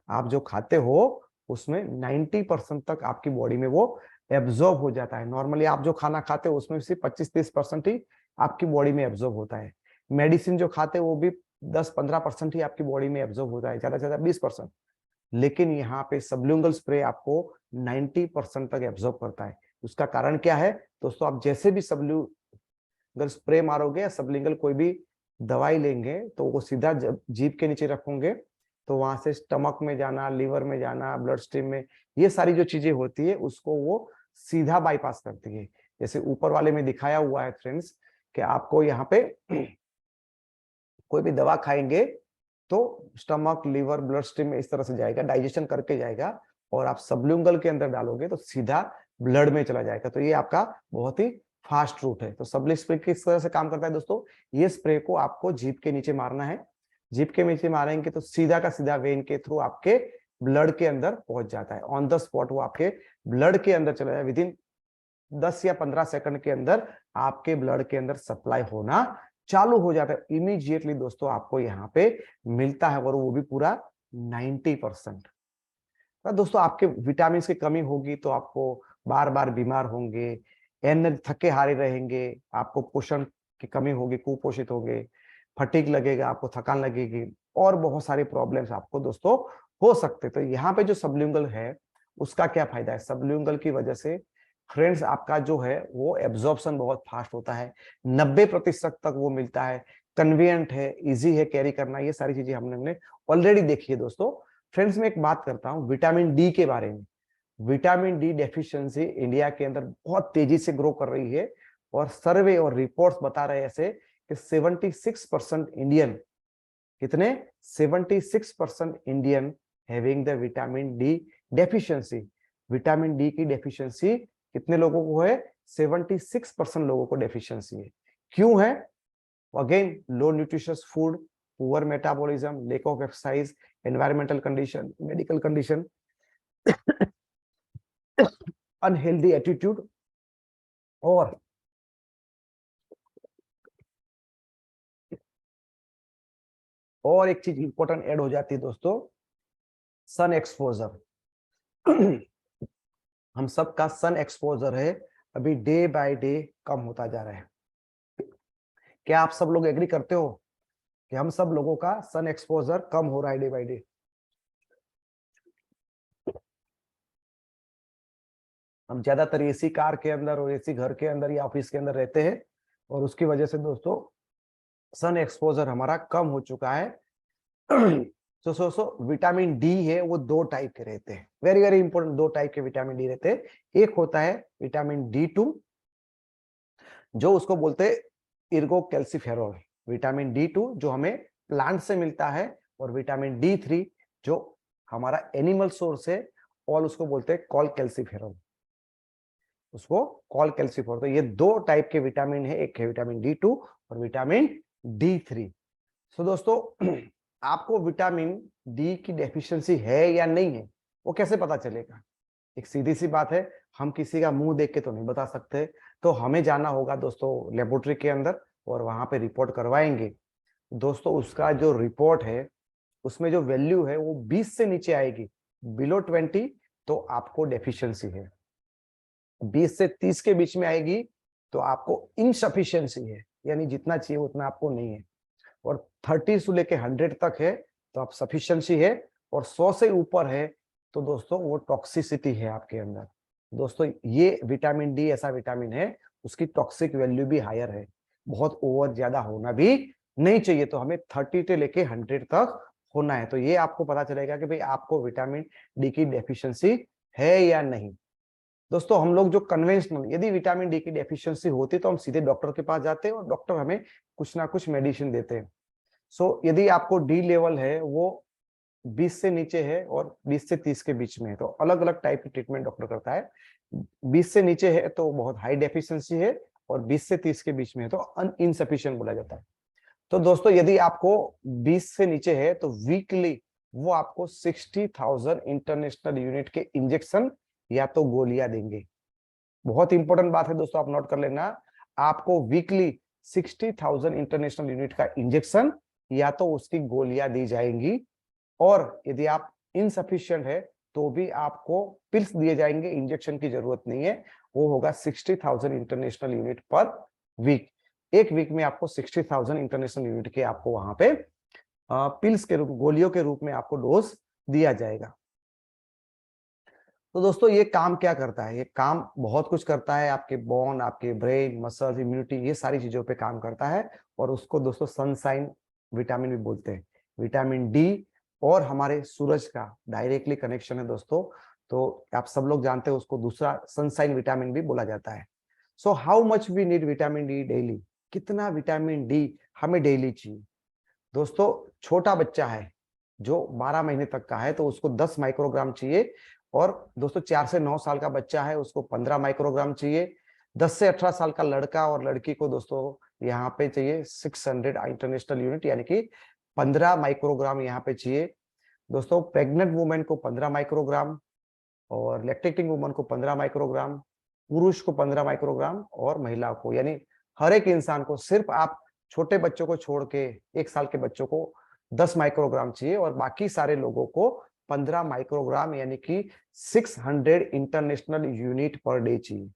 आप जो खाते हो उसमें 90% तक आपकी बॉडी में वो एब्जॉर्ब हो जाता है। नॉर्मली आप जो खाना खाते हो उसमें सिर्फ 25-30% ही आपकी बॉडी में एब्जॉर्ब होता है। मेडिसिन जो खाते हो वो भी 10-15% ही आपकी बॉडी में एब्जॉर्ब होता है, ज्यादा से ज्यादा 20%। लेकिन यहाँ पे सबलिंगुअल स्प्रे आपको 90% तक एब्जॉर्ब करता है। उसका कारण क्या है दोस्तों? आप जैसे भी अगर स्प्रे मारोगे या सबलिंगल कोई भी दवाई लेंगे तो वो सीधा जीभ के नीचे रखोगे तो वहां से स्टमक में जाना, लिवर में जाना, ब्लड स्ट्रीम में, ये सारी जो चीजें होती है उसको वो सीधा बाईपास करती है। जैसे ऊपर वाले में दिखाया हुआ है फ्रेंड्स कि आपको यहाँ पे कोई भी दवा खाएंगे तो स्टमक, लिवर, ब्लड स्ट्रीम में इस तरह से जाएगा, डाइजेशन करके जाएगा, और आप सबल्यूंगल के अंदर डालोगे तो सीधा ब्लड में चला जाएगा। तो ये आपका बहुत ही फास्ट रूट है। तो सबलिंगल स्प्रे किस तरह से काम करता है दोस्तों, ये स्प्रे को आपको जीभ के नीचे मारना है, जीभ के नीचे मारेंगे तो सीधा का सीधा वेन के थ्रू आपके ब्लड के अंदर पहुंच जाता है, ऑन द स्पॉट वो आपके ब्लड के अंदर चला जाए, विदिन 10 या 15 सेकंड के अंदर आपके ब्लड के अंदर सप्लाई होना चालू हो जाता है इमीडिएटली दोस्तों, आपको यहाँ पे मिलता है, और वो भी पूरा 90%। तो दोस्तों आपके विटामिन की कमी होगी तो आपको बार बार बीमार होंगे, थके हारे रहेंगे, आपको पोषण की कमी होगी, कुपोषित होंगे, फटीग लगेगा, आपको थकान लगेगी, और बहुत सारी प्रॉब्लम्स आपको दोस्तों हो सकते। तो यहाँ पे जो सबल्यूंगल है उसका क्या फायदा है, सबल्यूंगल की वजह से फ्रेंड्स आपका जो है वो एब्जॉर्प्शन बहुत फास्ट होता है, 90% तक वो मिलता है, कन्वीनियंट है, इजी है कैरी करना, ये सारी चीजें हमने ऑलरेडी देखी है दोस्तों। फ्रेंड्स मैं एक बात करता हूँ विटामिन डी के बारे में। विटामिन डी डेफिशिएंसी इंडिया के अंदर बहुत तेजी से ग्रो कर रही है, और सर्वे और रिपोर्ट्स बता रहे हैं ऐसे कि 76% इंडियन, कितने 76% Indian having the vitamin D deficiency. Vitamin D की डेफिशिएंसी कितने लोगों को है, 76% लोगों को डेफिशिएंसी है। क्यों है, again low nutritious food, poor metabolism, lack of exercise, environmental condition, medical condition, unhealthy attitude, और एक चीज इंपॉर्टेंट ऐड हो जाती है दोस्तों, सन एक्सपोजर। हम सबका सन एक्सपोजर है अभी डे बाय डे कम होता जा रहा है। क्या आप सब लोग एग्री करते हो कि हम सब लोगों का सन एक्सपोजर कम हो रहा है डे बाय डे? हम ज्यादातर एसी कार के अंदर और एसी घर के अंदर या ऑफिस के अंदर रहते हैं, और उसकी वजह से दोस्तों सन एक्सपोजर हमारा कम हो चुका है। तो विटामिन डी है वो दो टाइप के रहते हैं, वेरी वेरी इंपॉर्टेंट, दो टाइप के विटामिन डी रहते हैं। एक होता है विटामिन D2 जो उसको बोलते हैं इर्गो कैल्सिफेरॉल, विटामिन D2 जो हमें प्लांट से मिलता है, और विटामिन D3 जो हमारा एनिमल सोर्स है, और उसको बोलते हैं कॉल कैल्सिफेरॉल, उसको कॉल कैल्सिफेरॉल। तो ये दो टाइप के विटामिन है, एक है विटामिन D2 और विटामिन D3। सो दोस्तों आपको विटामिन डी की डेफिशिएंसी है या नहीं है वो कैसे पता चलेगा? एक सीधी सी बात है, हम किसी का मुंह देख के तो नहीं बता सकते, तो हमें जाना होगा दोस्तों लेबोरेटरी के अंदर, और वहां पे रिपोर्ट करवाएंगे। दोस्तों उसका जो रिपोर्ट है उसमें जो वैल्यू है वो 20 से नीचे आएगी, बिलो 20 तो आपको डेफिशिएंसी है, 20 से 30 के बीच में आएगी तो आपको इनसफिशिएंसी है, यानी जितना चाहिए उतना आपको नहीं है, और 30 से लेके 100 तक है तो आप सफिशिएंसी है, और 100 से ऊपर है तो दोस्तों वो टॉक्सिसिटी है आपके अंदर। दोस्तों ये विटामिन डी ऐसा विटामिन है उसकी टॉक्सिक वैल्यू भी हायर है, बहुत ओवर ज्यादा होना भी नहीं चाहिए, तो हमें 30 से लेके 100 तक होना है। तो ये आपको पता चलेगा कि भाई आपको विटामिन डी की डेफिशिएंसी है या नहीं। दोस्तों हम लोग जो कन्वेंशनल, यदि विटामिन डी की डेफिशिएंसी होती तो हम सीधे डॉक्टर के पास जाते हैं और डॉक्टर हमें कुछ ना कुछ मेडिसिन देते हैं। सो यदि आपको डी लेवल है वो 20 से नीचे है और 20 से 30 के बीच में है तो अलग अलग टाइप की ट्रीटमेंट डॉक्टर करता है। 20 से नीचे है तो बहुत हाई डेफिशिएंसी है, और 20 से 30 के बीच में है तो इनसफिशिएंट बोला जाता है। तो दोस्तों यदि आपको 20 से नीचे है तो वीकली वो आपको 60,000 इंटरनेशनल यूनिट के इंजेक्शन या तो गोलियां देंगे। बहुत इंपॉर्टेंट बात है दोस्तों, आप नोट कर लेना, आपको वीकली 60,000 इंटरनेशनल यूनिट का इंजेक्शन या तो उसकी गोलियां दी जाएंगी, और यदि आप इनसफिशिएंट है तो भी आपको पिल्स दिए जाएंगे, इंजेक्शन की जरूरत नहीं है। वो होगा 60,000 इंटरनेशनल यूनिट पर वीक। एक वीक में आपको 60,000 इंटरनेशनल यूनिट के आपको वहां पे पिल्स के रूप, गोलियों के रूप में आपको डोज दिया जाएगा। तो दोस्तों ये काम क्या करता है, ये काम बहुत कुछ करता है, आपके बोन, आपके ब्रेन, मसल्स, इम्यूनिटी, ये सारी चीजों पे काम करता है। और उसको दोस्तों सनसाइन विटामिन भी बोलते हैं। विटामिन डी और हमारे सूरज का डायरेक्टली कनेक्शन है दोस्तों, तो आप सब लोग जानते हैं उसको दूसरा सनसाइन विटामिन भी बोला जाता है। So how much we need vitamin D daily, कितना विटामिन डी हमें डेली चाहिए। दोस्तों छोटा बच्चा है जो 12 महीने तक का है तो उसको 10 माइक्रोग्राम चाहिए। और दोस्तों 4 से 9 साल का बच्चा है उसको 15 माइक्रोग्राम चाहिए। 10 से 18 साल का लड़का और लड़की को दोस्तों यहाँ पे चाहिए 600 इंटरनेशनल यूनिट, यानी कि 15 माइक्रोग्राम यहाँ पे चाहिए। दोस्तों प्रेग्नेंट वुमेन को 15 माइक्रोग्राम, और लैक्टेटिंग वुमन को 15 माइक्रोग्राम, पुरुष को 15 माइक्रोग्राम, और महिला को, यानी हर एक इंसान को, सिर्फ आप छोटे बच्चों को छोड़ के 1 साल के बच्चों को 10 माइक्रोग्राम चाहिए, और बाकी सारे लोगों को 15 माइक्रोग्राम यानी कि 600 इंटरनेशनल यूनिट पर डे चाहिए।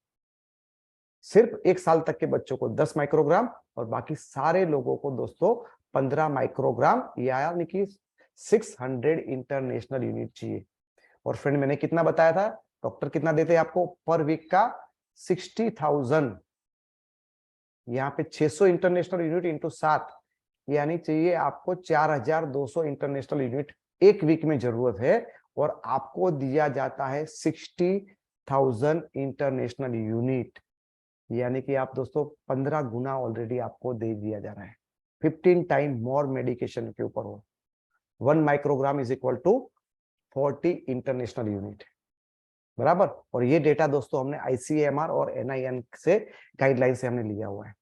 सिर्फ 1 साल तक के बच्चों को 10 माइक्रोग्राम और बाकी सारे लोगों को दोस्तों 15 माइक्रोग्राम यानी कि 600 इंटरनेशनल यूनिट चाहिए। और फ्रेंड मैंने कितना बताया था, डॉक्टर कितना देते हैं आपको पर वीक का 60,000, यहाँ पे 600 इंटरनेशनल यूनिट इंटू 7, यानी चाहिए आपको 4,200 इंटरनेशनल यूनिट एक वीक में जरूरत है। और आपको दिया जाता है 60,000 इंटरनेशनल यूनिट, यानी कि आप दोस्तों 15 गुना ऑलरेडी आपको दे दिया जा रहा है। 15 टाइम मोर मेडिकेशन के ऊपर हो। 1 microgram is equal to 40 international unit, बराबर। और ये डेटा दोस्तों हमने ICMR और NIN से गाइडलाइन से हमने लिया हुआ है।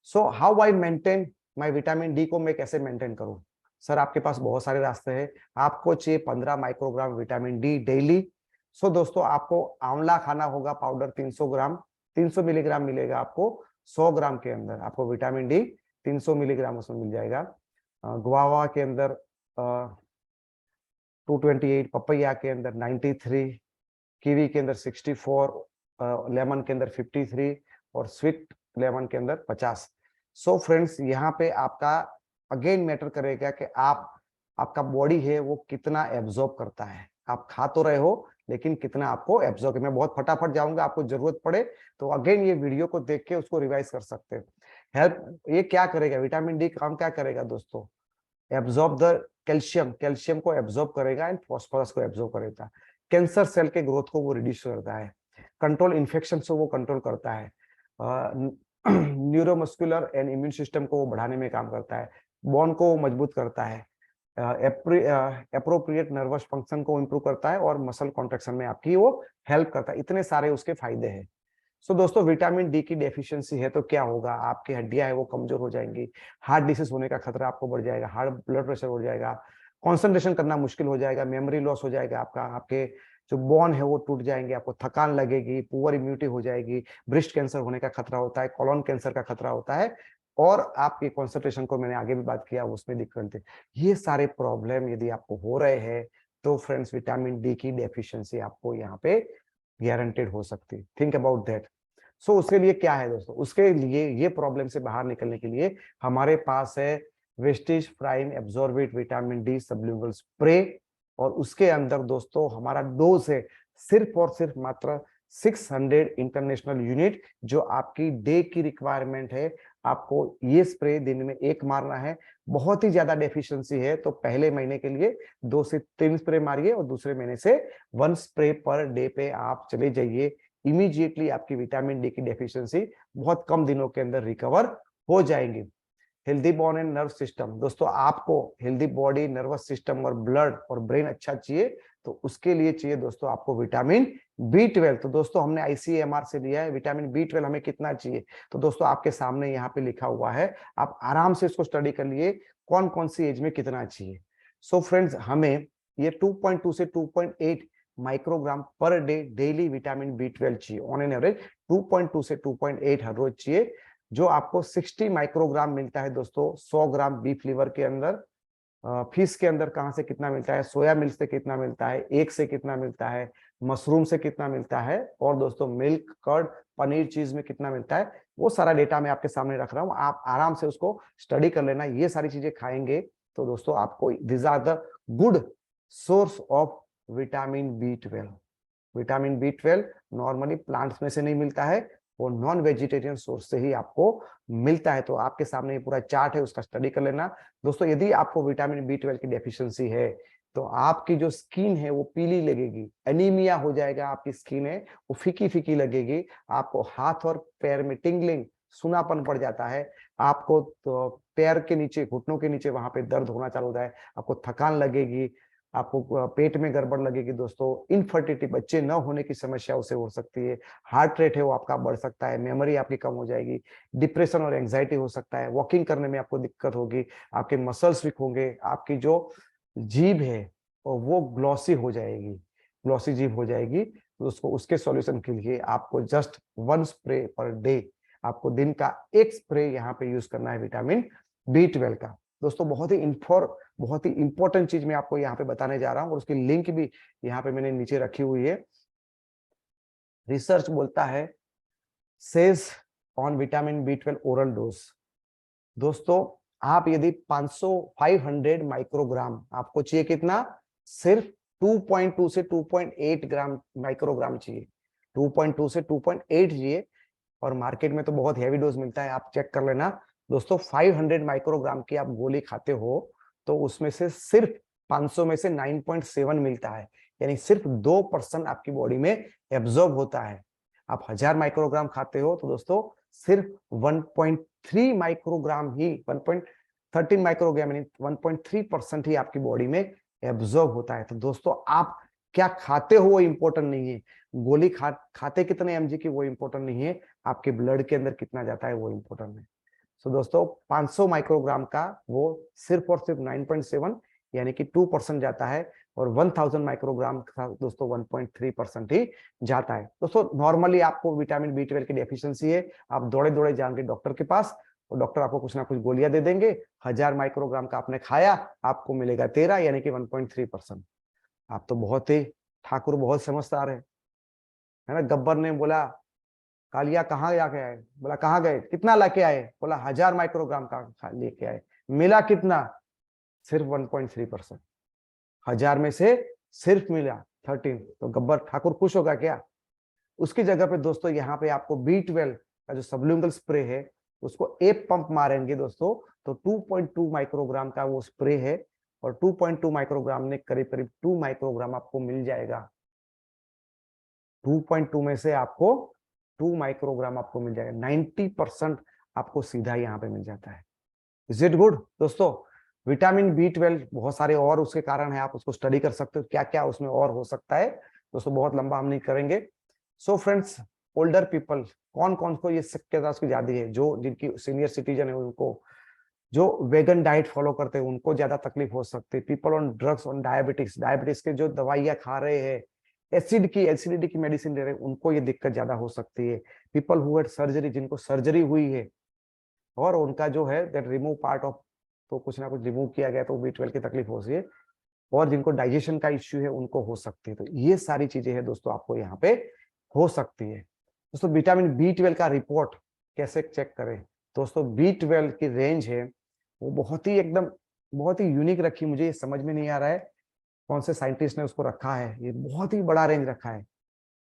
So how I maintain my vitamin D को मैं कैसे मेंटेन करूं। सर आपके पास बहुत सारे रास्ते हैं। आपको चाहिए 15 माइक्रोग्राम विटामिन डी डेली। सो दोस्तों आपको आंवला खाना होगा पाउडर 300 ग्राम, 300 मिलीग्राम मिलेगा आपको 100 ग्राम के अंदर, आपको विटामिन डी 300 मिलीग्राम उसमें मिल जाएगा। गुआवा के अंदर 228, पपैया के अंदर 93, कीवी के अंदर 64, लेमन के अंदर 53 और स्वीट लेमन के अंदर 50। सो फ्रेंड्स यहाँ पे आपका अगेन मैटर करेगा कि आपका बॉडी है वो कितना एब्जॉर्ब करता है। आप खा तो रहे हो लेकिन कितना आपको एब्जॉर्ब। मैं बहुत फटाफट जाऊंगा, आपको जरूरत पड़े तो अगेन ये वीडियो को देख के उसको रिवाइज कर सकते हैं। हेल्प ये क्या करेगा, विटामिन डी काम क्या करेगा दोस्तों, एब्जॉर्ब द कैल्शियम, कैल्शियम को एब्जॉर्ब करेगा एंड फॉस्फोरस को एब्जॉर्ब करेगा। कैंसर सेल के ग्रोथ को वो रिड्यूस करता है, कंट्रोल इन्फेक्शन को वो कंट्रोल करता है, न्यूरोमस्कुलर एंड इम्यून सिस्टम को वो बढ़ाने में काम करता है, बोन को मजबूत करता है, एप्रोप्रिएट नर्वस फंक्शन को इंप्रूव करता है और मसल कॉन्ट्रैक्शन में आपकी वो हेल्प करता है। इतने सारे उसके फायदे हैं। सो दोस्तों विटामिन डी की डेफिशिएंसी है तो क्या होगा, आपकी हड्डियां है वो कमजोर हो जाएंगी, हार्ट डिसीज होने का खतरा आपको बढ़ जाएगा, हार्ट ब्लड प्रेशर हो जाएगा, कंसंट्रेशन करना मुश्किल हो जाएगा, मेमोरी लॉस हो जाएगा आपका, आपके जो बोन है वो टूट जाएंगे, आपको थकान लगेगी, पुअर इम्यूनिटी हो जाएगी, ब्रेस्ट कैंसर होने का खतरा होता है, कोलोन कैंसर का खतरा होता है, और आपकी कंसंट्रेशन को मैंने आगे भी बात किया उसमें दिक्कत है। ये सारे प्रॉब्लम यदि आपको हो रहे हैं तो फ्रेंड्स विटामिन डी की डेफिशिएंसी आपको यहाँ पे गारंटेड हो सकती है। Think about that. सो उसके लिए क्या है दोस्तों, उसके लिए ये प्रॉब्लम से बाहर निकलने के लिए हमारे पास है Vestige prime absorbent vitamin D sublingual spray. और उसके अंदर दोस्तों हमारा डोज है सिर्फ और सिर्फ मात्र 600 इंटरनेशनल यूनिट, जो आपकी डे की रिक्वायरमेंट है। आपको ये स्प्रे दिन में 1 मारना है। बहुत ही ज्यादा डेफिशिएंसी है तो पहले महीने के लिए 2 से 3 स्प्रे मारिए और दूसरे महीने से 1 स्प्रे पर डे पे आप चले जाइए। इमीडिएटली आपकी विटामिन डी की डेफिशिएंसी बहुत कम दिनों के अंदर रिकवर हो जाएंगी। Healthy bone and nerve system, दोस्तों आपको हेल्दी बॉडी, नर्वस सिस्टम और ब्लड और ब्रेन अच्छा चाहिए तो उसके लिए चाहिए दोस्तों आपको विटामिन B12। तो दोस्तों हमने ICMR से लिया है विटामिन B12 हमें कितना चाहिए, तो दोस्तों आपके सामने यहाँ पे लिखा हुआ है, आप आराम से इसको स्टडी कर लिए कौन कौन सी एज में कितना चाहिए। सो फ्रेंड्स हमें ये 2.2 से 2.8 microgram per day daily vitamin B12 चाहिए। ऑन एन एवरेज 2.2 से 2.8 हर रोज चाहिए, जो आपको 60 माइक्रोग्राम मिलता है दोस्तों 100 ग्राम बीफ लीवर के अंदर। फिश के अंदर कहां से कितना मिलता है, सोया मिल्क से कितना मिलता है, एग से कितना मिलता है, मशरूम से कितना मिलता है, और दोस्तों मिल्क, कर्ड, पनीर, चीज में कितना मिलता है, वो सारा डेटा मैं आपके सामने रख रहा हूं। आप आराम से उसको स्टडी कर लेना। ये सारी चीजें खाएंगे तो दोस्तों आपको this are the good source of vitamin B12। Vitamin B12 normally plants में से नहीं मिलता है, वो नॉन वेजिटेरियन सोर्स से ही आपको मिलता है। तो आपके सामने ये पूरा चार्ट है, उसका स्टडी कर लेना दोस्तों। यदि आपको विटामिन B12 की डेफिशिएंसी है तो आपकी जो स्किन है वो पीली लगेगी, एनीमिया हो जाएगा, आपकी स्किन है वो फीकी फीकी लगेगी, आपको हाथ और पैर में टिंगलिंग, सुनापन पड़ जाता है, आपको तो पैर के नीचे, घुटनों के नीचे वहां पे दर्द होना चालू होता है, आपको थकान लगेगी, आपको पेट में गड़बड़ लगेगी दोस्तों, इनफर्टिलिटी, बच्चे न होने की समस्या उसे हो सकती है, हार्ट रेट है वो आपका बढ़ सकता है, मेमोरी आपकी कम हो जाएगी, डिप्रेशन और एंजाइटी हो सकता है, वॉकिंग करने में आपको दिक्कत होगी, आपके मसल्स वीक होंगे, आपकी जो जीभ है और वो ग्लॉसी हो जाएगी, ग्लॉसी जीभ हो जाएगी। तो उसको, उसके सॉल्यूशन के लिए आपको जस्ट 1 स्प्रे पर डे, आपको दिन का 1 स्प्रे यहाँ पे यूज करना है विटामिन B12 का दोस्तों। बहुत ही इंपॉर्टेंट चीज मैं आपको यहाँ पे बताने जा रहा हूँ और उसकी लिंक भी यहाँ पे मैंने नीचे रखी हुई है। रिसर्च बोलता है says on vitamin B12 oral dose. दोस्तों आप यदि 500 माइक्रोग्राम आपको चाहिए, कितना, सिर्फ 2.2 से 2.8 ग्राम माइक्रोग्राम चाहिए, 2.2 से 2.8 चाहिए। और मार्केट में तो बहुत हैवी डोज मिलता है, आप चेक कर लेना दोस्तों। 500 माइक्रोग्राम की आप गोली खाते हो तो उसमें से सिर्फ 500 में से 9.7 मिलता है, यानी सिर्फ 2% आपकी बॉडी में एब्जॉर्ब होता है। आप 1000 माइक्रोग्राम खाते हो तो दोस्तों सिर्फ 1.3 माइक्रोग्राम ही, 1.13 माइक्रोग्राम यानी 1.3% ही आपकी बॉडी में एब्जॉर्ब होता है। तो दोस्तों आप क्या खाते हो वो इंपॉर्टेंट नहीं है, गोली खाते कितने mg की वो इंपॉर्टेंट नहीं है, आपके ब्लड के अंदर कितना जाता है वो इंपॉर्टेंट है। सो दोस्तों 500 माइक्रोग्राम का वो सिर्फ और सिर्फ 9.7 यानी कि 2% जाता है, और 1000 माइक्रोग्राम का दोस्तों 1.3% ही जाता है। दोस्तों नॉर्मली आपको विटामिन B12 की डेफिशिएंसी है, आप दौड़े दौड़े जाएंगे डॉक्टर के पास और डॉक्टर आपको कुछ ना कुछ गोलियां दे देंगे, 1000 माइक्रोग्राम का आपने खाया, आपको मिलेगा 13 यानी कि 1.3%। आप तो बहुत ही ठाकुर, बहुत समझदार है ना। गब्बर ने बोला कालिया कहाँ जाके आए, बोला कहाँ गए, कितना लाके आए, बोला 1000 माइक्रोग्राम का लेके आए, मिला कितना, सिर्फ 1.3%, 1000 में से सिर्फ मिला 13। तो गब्बर ठाकुर खुश होगा क्या। उसकी जगह पे दोस्तों यहाँ पे आपको B12 का जो सबलिंगुअल स्प्रे है उसको एक पंप मारेंगे दोस्तों तो 2.2 माइक्रोग्राम का वो स्प्रे है, और 2.2 माइक्रोग्राम ने करीब करीब 2 माइक्रोग्राम आपको मिल जाएगा। 2.2 में से आपको 2 माइक्रोग्राम आपको मिल जाएगा, 90% आपको सीधा यहाँ पे मिल जाता है। इज इट गुड दोस्तों। विटामिन B12 बहुत सारे और उसके कारण है, आप उसको स्टडी कर सकते हो क्या क्या उसमें और हो सकता है दोस्तों, बहुत लंबा हम नहीं करेंगे। सो फ्रेंड्स, ओल्डर पीपल, कौन कौन को ये शक्यता उसकी ज्यादा है, जो जिनकी सीनियर सिटीजन है उनको, जो वेगन डाइट फॉलो करते हैं उनको ज्यादा तकलीफ हो सकती है, people on drugs, on diabetics, diabetes के जो दवाइयां खा रहे हैं, एसिडिटी की मेडिसिन ले रहे हैं, उनको ये दिक्कत ज्यादा हो सकती है। पीपल हु हैड सर्जरी, जिनको सर्जरी हुई है और उनका जो है दैट रिमूव पार्ट ऑफ, तो कुछ ना कुछ रिमूव किया गया तो B12 की तकलीफ हो रही है, और जिनको डाइजेशन का इश्यू है उनको हो सकती है। तो ये सारी चीजें हैं दोस्तों आपको यहाँ पे हो सकती है। दोस्तों विटामिन B12 का रिपोर्ट कैसे चेक करें दोस्तों, B12 की रेंज है वो बहुत ही एकदम बहुत ही यूनिक रखी, मुझे ये समझ में नहीं आ रहा है कौन से साइंटिस्ट ने उसको रखा है, ये बहुत ही बड़ा रेंज रखा है।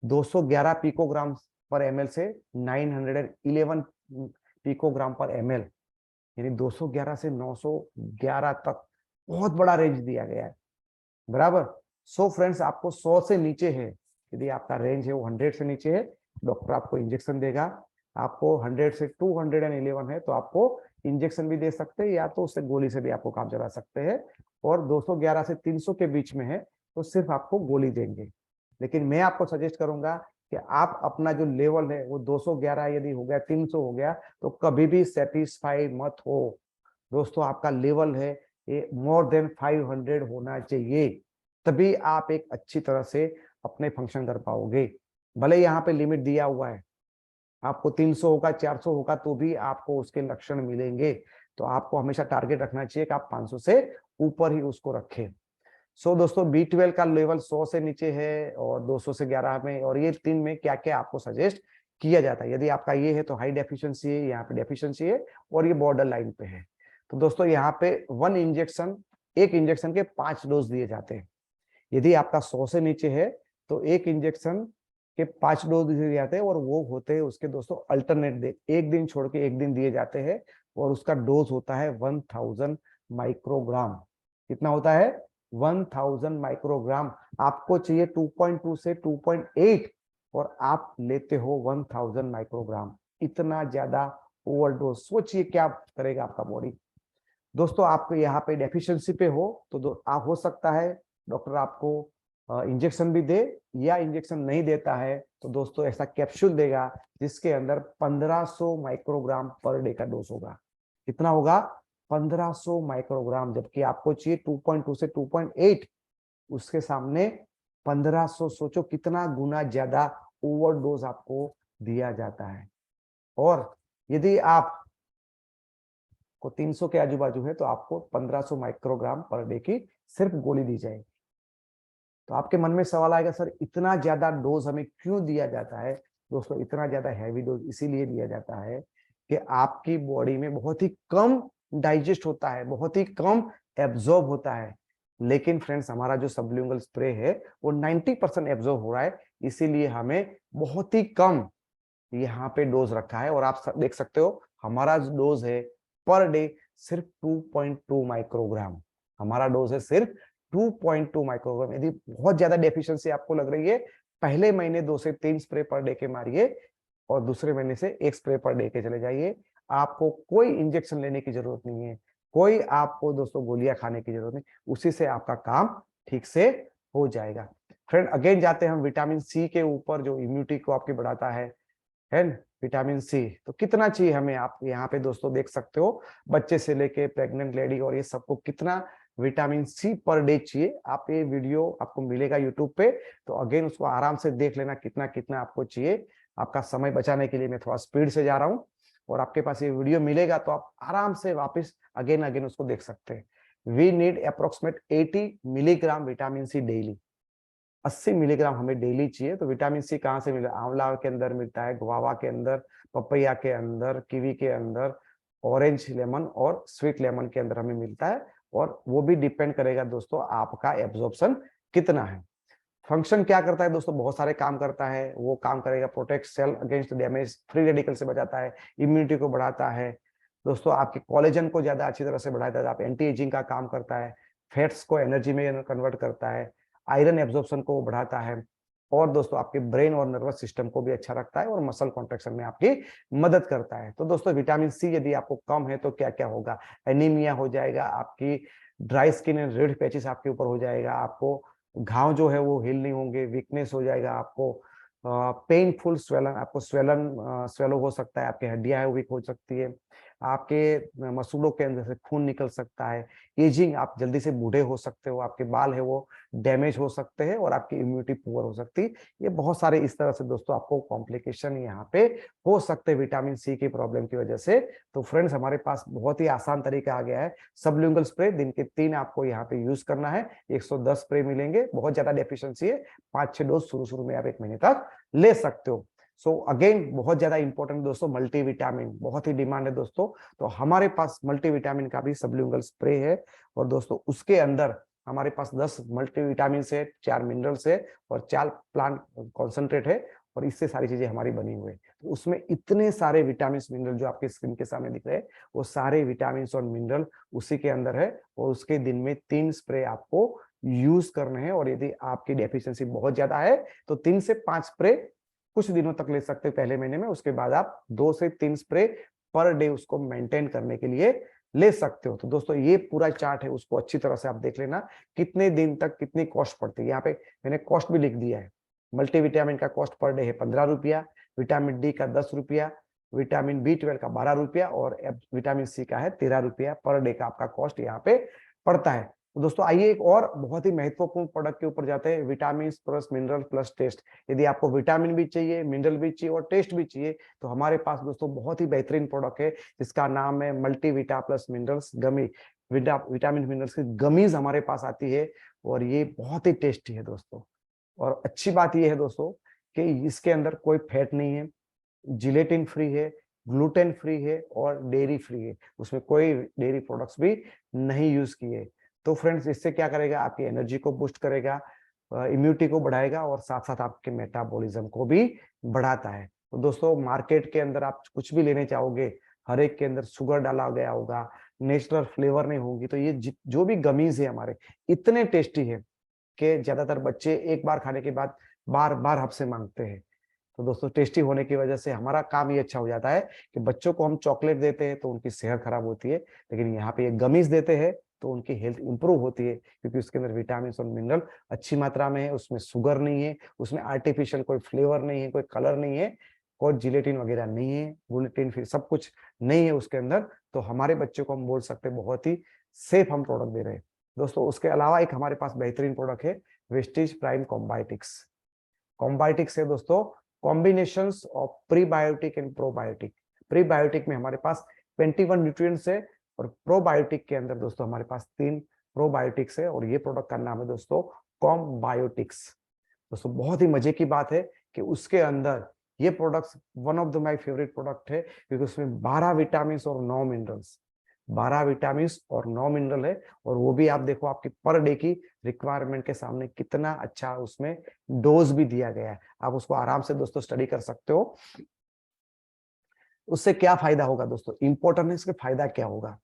211 पिकोग्राम पर ml से 911 पिकोग्राम पर ml, यानी 211 से 911 तक बहुत बड़ा रेंज दिया गया है, बराबर। सो फ्रेंड्स आपको 100 से नीचे है, यदि आपका रेंज है वो 100 से नीचे है, डॉक्टर आपको इंजेक्शन देगा। आपको 100 से 211 है तो आपको इंजेक्शन भी दे सकते हैं, या तो उससे गोली से भी आपको काम चला सकते हैं। और 211 से 300 के बीच में है तो सिर्फ आपको गोली देंगे। लेकिन मैं आपको सजेस्ट करूंगा कि आप अपना जो लेवल है वो 211 यदि हो गया, 300 हो गया, तो कभी भी सेटिस्फाई मत हो दोस्तों। आपका लेवल है ये मोर देन 500 होना चाहिए, तभी आप एक अच्छी तरह से अपने फंक्शन कर पाओगे। भले यहाँ पे लिमिट दिया हुआ है, आपको 300 होगा, 400 होगा तो भी आपको उसके लक्षण मिलेंगे। तो आपको हमेशा टारगेट रखना चाहिए कि आप 500 से ऊपर ही उसको रखें। सो दोस्तों B12 का लेवल 100 से नीचे है और 200 से 11 में, और ये 3 में क्या क्या आपको सजेस्ट किया जाता है। यदि आपका ये है तो हाई डेफिशिएंसी है, यहाँ पे डेफिशिएंसी है, और ये बॉर्डर लाइन पे है। तो दोस्तों यहाँ पे एक इंजेक्शन के 5 डोज दिए जाते हैं। यदि आपका 100 से नीचे है तो एक इंजेक्शन के 5 डोज दिए जाते हैं और वो होते हैं उसके दोस्तों अल्टरनेट डे, एक दिन छोड़ के एक दिन दिए जाते हैं और उसका डोज होता है 1000 माइक्रोग्राम। कितना होता है? 1000 माइक्रोग्राम। आपको चाहिए 2.2 से 2.8 और आप लेते हो 1000 माइक्रोग्राम। इतना ज्यादा ओवरडोज, सोचिए क्या करेगा आपका बॉडी। दोस्तों आप यहाँ पे डेफिशिएंसी पे हो तो आप हो सकता है डॉक्टर आपको इंजेक्शन भी दे, या इंजेक्शन नहीं देता है तो दोस्तों ऐसा कैप्सूल देगा जिसके अंदर 1500 माइक्रोग्राम पर डे का डोज होगा। कितना होगा? 1500 माइक्रोग्राम, जबकि आपको चाहिए 2.2 से 2.8। उसके सामने 1500, सोचो कितना गुना ज्यादा ओवरडोज आपको दिया जाता है। और यदि आप को 300 के आजू बाजू है तो आपको 1500 माइक्रोग्राम पर डे की सिर्फ गोली दी जाएगी। तो आपके मन में सवाल आएगा, सर इतना ज्यादा डोज हमें क्यों दिया जाता है? दोस्तों इतना ज्यादा हैवी डोज इसीलिए दिया जाता है कि आपकी बॉडी में बहुत ही कम डाइजेस्ट होता है, बहुत ही कम एब्जॉर्ब होता है। लेकिन फ्रेंड्स हमारा जो सबल्यूंगल स्प्रे है वो 90% एब्जॉर्ब हो रहा है, इसीलिए हमें बहुत ही कम यहाँ पे डोज रखा है। और आप देख सकते हो हमारा डोज है पर डे सिर्फ 2.2 माइक्रोग्राम। हमारा डोज है सिर्फ 2.2 माइक्रोग्राम। यदि बहुत ज्यादा डेफिशिएंसी आपको लग रही है, पहले महीने 2 से 3 स्प्रे पर डे के मारिए और दूसरे महीने से 1 स्प्रे पर डे के चले जाइए। आपको कोई इंजेक्शन लेने की जरूरत नहीं है, कोई आपको दोस्तों गोलियां खाने की जरूरत नहीं, उसी से आपका काम ठीक से हो जाएगा। फ्रेंड अगेन जाते हैं हम विटामिन सी के ऊपर, जो इम्यूनिटी को आपकी बढ़ाता है विटामिन सी। तो कितना चाहिए हमें? आप यहाँ पे दोस्तों देख सकते हो, बच्चे से लेके प्रेग्नेंट लेडी और ये सबको कितना विटामिन सी पर डे चाहिए। आप ये वीडियो आपको मिलेगा यूट्यूब पे, तो अगेन उसको आराम से देख लेना कितना कितना आपको चाहिए। आपका समय बचाने के लिए मैं थोड़ा स्पीड से जा रहा हूँ और आपके पास ये वीडियो मिलेगा तो आप आराम से वापस अगेन अगेन उसको देख सकते हैं। We need approximate 80 milligram vitamin C daily. 80 milligram हमें डेली चाहिए। तो विटामिन सी कहाँ से मिला? आंवला के अंदर मिलता है, गुआवा के अंदर, पपैया के अंदर, कीवी के अंदर, ऑरेंज लेमन और स्वीट लेमन के अंदर हमें मिलता है। और वो भी डिपेंड करेगा दोस्तों आपका एब्जॉर्प्शन कितना है। फंक्शन क्या करता है दोस्तों? बहुत सारे काम करता है। वो काम करेगा protect cell against damage, free radical से बचाता है, इम्यूनिटी को बढ़ाता है दोस्तों, आपके कोलेजन को ज्यादा अच्छी तरह से बढ़ाता है, आप एंटी एजिंग का काम करता है, फैट्स को एनर्जी में कन्वर्ट करता है, आयरन एब्जॉर्प्शन को बढ़ाता है और दोस्तों आपके ब्रेन और नर्वस सिस्टम को भी अच्छा रखता है और मसल कॉन्ट्रैक्शन में आपकी मदद करता है। तो दोस्तों विटामिन सी यदि आपको कम है तो क्या क्या होगा? एनीमिया हो जाएगा, आपकी dry skin and red patches आपके ऊपर हो जाएगा, आपको घाव जो है वो हील नहीं होंगे, वीकनेस हो जाएगा, आपको पेनफुल स्वेलन, आपको स्वेलो हो सकता है, आपकी हड्डियां है वीक हो सकती है, आपके मसूड़ों के अंदर से खून निकल सकता है, एजिंग, आप जल्दी से बूढ़े हो सकते हो, आपके बाल है वो डैमेज हो सकते हैं और आपकी इम्यूनिटी पुअर हो सकती है। ये बहुत सारे इस तरह से दोस्तों आपको कॉम्प्लिकेशन यहाँ पे हो सकते हैं विटामिन सी की प्रॉब्लम की वजह से। तो फ्रेंड्स हमारे पास बहुत ही आसान तरीका आ गया है, सबल्यूंगल स्प्रे दिन के 3 आपको यहाँ पे यूज करना है। 110 स्प्रे मिलेंगे, बहुत ज्यादा डेफिशिएंसी है, 5-6 डोज शुरू में आप 1 महीने तक ले सकते हो। सो अगेन बहुत ज्यादा इंपॉर्टेंट दोस्तों मल्टीविटामिन, बहुत ही डिमांड है दोस्तों। तो हमारे पास मल्टीविटामिन का भी सबल्यूंगल स्प्रे है और दोस्तों उसके अंदर हमारे पास 10 मल्टीविटामिन है, 4 मिनरल्स है और 4 प्लांट कॉन्सेंट्रेट है और इससे सारी चीजें हमारी बनी हुई है। तो उसमें इतने सारे विटामिन मिनरल जो आपके स्क्रीन के सामने दिख रहे हैं, वो सारे विटामिन और मिनरल उसी के अंदर है और उसके दिन में 3 स्प्रे आपको यूज करने हैं। और यदि आपकी डेफिशिएंसी बहुत ज्यादा है तो 3 से 5 स्प्रे कुछ दिनों तक ले सकते हैं पहले महीने में, उसके बाद आप 2 से 3 स्प्रे पर डे उसको मेंटेन करने के लिए ले सकते हो। तो दोस्तों ये पूरा चार्ट है, उसको अच्छी तरह से आप देख लेना, कितने दिन तक कितनी कॉस्ट पड़ती है। यहाँ पे मैंने कॉस्ट भी लिख दिया है। मल्टीविटामिन का कॉस्ट पर डे है 15 रुपया, विटामिन डी का 10 रुपया, विटामिन बी 12 का 12 रुपया और विटामिन सी का है 13 रुपया पर डे का आपका कॉस्ट यहाँ पे पड़ता है। तो दोस्तों आइए एक और बहुत ही महत्वपूर्ण प्रोडक्ट के ऊपर जाते हैं, vitamin plus mineral plus test. यदि आपको विटामिन भी चाहिए, मिनरल भी चाहिए और टेस्ट भी चाहिए तो हमारे पास दोस्तों बहुत ही बेहतरीन प्रोडक्ट है जिसका नाम है मल्टीविटा प्लस मिनरल्स गमी। विटामिन मिनरल्स की गमीज हमारे पास आती है और ये बहुत ही टेस्टी है दोस्तों। और अच्छी बात यह है दोस्तों कि इसके अंदर कोई फैट नहीं है, जिलेटिन फ्री है, ग्लूटेन फ्री है और डेयरी फ्री है, उसमें कोई डेयरी प्रोडक्ट्स भी नहीं यूज किए। तो फ्रेंड्स इससे क्या करेगा? आपकी एनर्जी को बूस्ट करेगा, इम्यूनिटी को बढ़ाएगा और साथ साथ आपके मेटाबॉलिज्म को भी बढ़ाता है। तो दोस्तों मार्केट के अंदर आप कुछ भी लेने चाहोगे, हर एक के अंदर शुगर डाला गया होगा, नेचुरल फ्लेवर नहीं होगी। तो ये जो भी गमीज है हमारे, इतने टेस्टी है कि ज्यादातर बच्चे एक बार खाने के बाद बार बार आपसे मांगते हैं। तो दोस्तों टेस्टी होने की वजह से हमारा काम ये अच्छा हो जाता है कि बच्चों को हम चॉकलेट देते हैं तो उनकी सेहत खराब होती है, लेकिन यहाँ पे ये गमीज देते हैं तो उनकी हेल्थ इंप्रूव होती है, क्योंकि उसके अंदर विटामिन और मिनरल अच्छी मात्रा में है, उसमें शुगर नहीं है, उसमें आर्टिफिशियल कोई फ्लेवर नहीं है, कोई कलर नहीं है, कोई जिलेटिन वगैरह नहीं है, ग्लूटेन फ्री सब कुछ नहीं है उसके अंदर। तो हमारे बच्चों को हम बोल सकते हैं बहुत ही सेफ हम प्रोडक्ट दे रहे हैं। दोस्तों उसके अलावा एक हमारे पास बेहतरीन प्रोडक्ट है वेस्टीज प्राइम कॉम्बायोटिक्स। कॉम्बायोटिक्स है दोस्तों combinations of prebiotic and probiotic. Prebiotic में हमारे पास 21 न्यूट्रिएंट्स है और प्रोबायोटिक के अंदर दोस्तों हमारे पास 3 प्रोबायोटिक्स है, और ये प्रोडक्ट का नाम है दोस्तों कॉम्बायोटिक्स। दोस्तों बहुत ही मजे की बात है कि उसके अंदर ये products one of the my favourite product है, क्योंकि उसमें 12 विटामिन और 9 मिनरल्स, 12 विटामिन और 9 मिनरल है, और वो भी आप देखो आपकी पर डे की रिक्वायरमेंट के सामने कितना अच्छा उसमें डोज भी दिया गया है। आप उसको आराम से दोस्तों स्टडी कर सकते हो। उससे क्या फायदा होगा दोस्तों, इंपॉर्टेंट है इसके फायदा क्या होगा।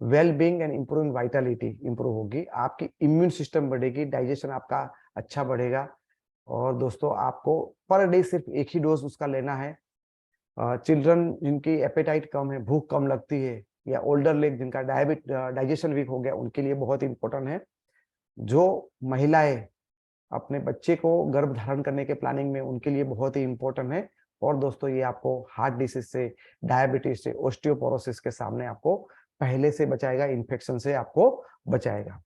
Well being and improving Vitality improve होगी, आपकी इम्यून सिस्टम बढ़ेगी, डाइजेशन आपका अच्छा बढ़ेगा। और दोस्तों आपको पर डे सिर्फ एक ही डोज उसका लेना है। चिल्ड्रन जिनकी एपेटाइट कम है, भूख कम लगती है, या ओल्डर लेग जिनका डाइजेशन वीक हो गया, उनके लिए बहुत इंपॉर्टेंट है। जो महिलाएं अपने बच्चे को गर्भ धारण करने के प्लानिंग में, उनके लिए बहुत ही इंपॉर्टेंट है। और दोस्तों ये आपको हार्ट डिसीज से, डायबिटीज से, ऑस्टियोपोरोसिस के सामने आपको पहले से बचाएगा, इन्फेक्शन से आपको बचाएगा।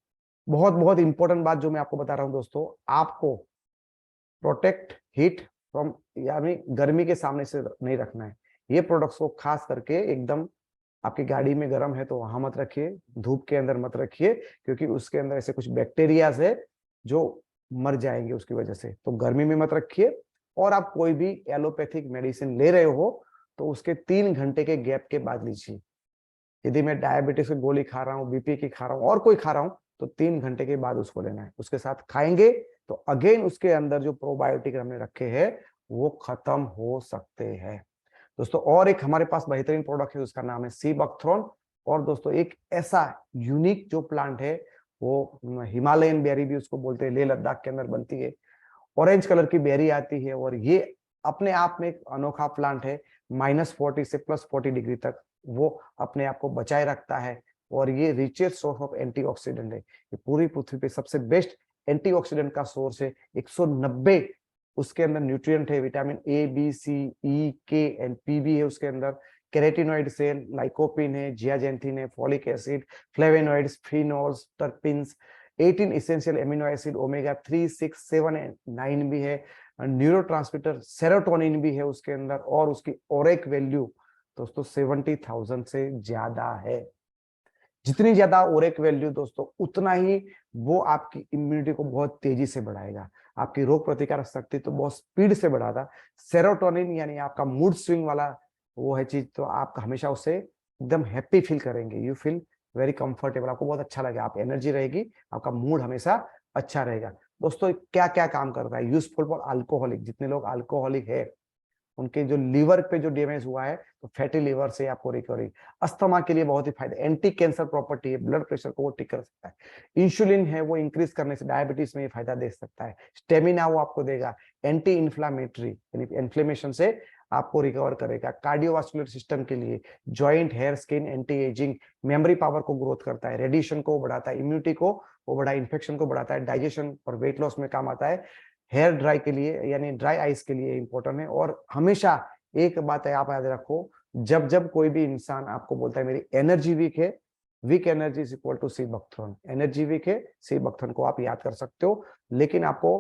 बहुत बहुत इंपॉर्टेंट बात जो मैं आपको बता रहा हूं दोस्तों, आपको प्रोटेक्ट हीट फ्रॉम, यानी गर्मी के सामने से नहीं रखना है। ये प्रोडक्ट्स को खास करके एकदम आपकी गाड़ी में गर्म है तो वहां मत रखिए, धूप के अंदर मत रखिए, क्योंकि उसके अंदर ऐसे कुछ बैक्टीरियाज है जो मर जाएंगे उसकी वजह से। तो गर्मी में मत रखिए। और आप कोई भी एलोपैथिक मेडिसिन ले रहे हो तो उसके 3 घंटे के गैप के बाद लीजिए। यदि मैं डायबिटीज की गोली खा रहा हूँ, बीपी की खा रहा हूँ, और कोई खा रहा हूँ, तो 3 घंटे के बाद उसको लेना है। उसके साथ खाएंगे तो अगेन उसके अंदर जो प्रोबायोटिक हमने रखे हैं वो खत्म हो सकते हैं दोस्तों। और एक हमारे पास बेहतरीन प्रोडक्ट है, उसका नाम है सी बकथ्रोन। और दोस्तों एक ऐसा यूनिक जो प्लांट है, वो हिमालयन बेरी भी उसको बोलते हैं, लेह लद्दाख के अंदर बनती है, ऑरेंज कलर की बेरी आती है, और ये अपने आप में एक अनोखा प्लांट है। -40 से +40 डिग्री तक वो अपने आप को बचाए रखता है, और ये रिचेस्ट सोर्स ऑफ एंटीऑक्सीडेंट है। ये पूरी पृथ्वी पे सबसे बेस्ट एंटीऑक्सीडेंट का सोर्स है। 190 उसके अंदर न्यूट्रिएंट है, विटामिन ए, बी, सी, ई, के एंड पी भी है उसके अंदर। कैरोटीनॉइड से लाइकोपिन है, जियाजेंथिन है, folic acid, flavonoids, phenols, terpenes, 18 essential amino acid, omega 3, 6, 7 and 9 भी है। न्यूरोट्रांसमीटर सेरोटोनिन भी है उसके अंदर, और उसकी ओरेक वैल्यू दोस्तों 70,000 से ज्यादा है। जितनी ज्यादा ओरेक वैल्यू दोस्तों, उतना ही वो आपकी इम्यूनिटी को बहुत तेजी से बढ़ाएगा, आपकी रोग प्रतिकारक शक्ति तो बहुत स्पीड से बढ़ाता। सेरोटोनिन यानी आपका मूड स्विंग वाला वो है चीज, तो आप हमेशा उससे एकदम हैप्पी फील करेंगे, यू फील वेरी कंफर्टेबल, आपको बहुत अच्छा लगेगा, आप एनर्जी रहेगी, आपका मूड हमेशा अच्छा रहेगा। दोस्तों क्या क्या काम करता है, यूजफुल फॉर अल्कोहलिक, जितने लोग अल्कोहलिक है उनके जो लीवर पे जो डैमेज हुआ है, तो फैटी लीवर से आपको रिकवरी। अस्थमा के लिए बहुत ही फायदा, एंटी कैंसर प्रॉपर्टी है, ब्लड प्रेशर को वो ठीक कर सकता है। इंसुलिन है वो इंक्रीज करने से डायबिटीज में ये फायदा दे सकता है। स्टेमिना वो आपको देगा, एंटी इन्फ्लामेटरी यानी इन्फ्लेमेशन से आपको रिकवर करेगा। कार्डियोवास्कुलर सिस्टम के लिए, joint, hair, skin, anti ageing, memory power को ग्रोथ करता है, रेडिएशन को बढ़ाता है, इम्यूनिटी को वो बढ़ा, इन्फेक्शन को बढ़ाता है, डाइजेशन और वेट लॉस में काम आता है। हेयर ड्राई के लिए यानी ड्राई आइज के लिए इंपॉर्टेंट है। और हमेशा एक बात है आप याद रखो, जब जब कोई भी इंसान आपको बोलता है मेरी एनर्जी वीक है, weak energy is equal to sea buckthorn, energy weak है, सी बकथ्रोन को आप याद कर सकते हो। लेकिन आपको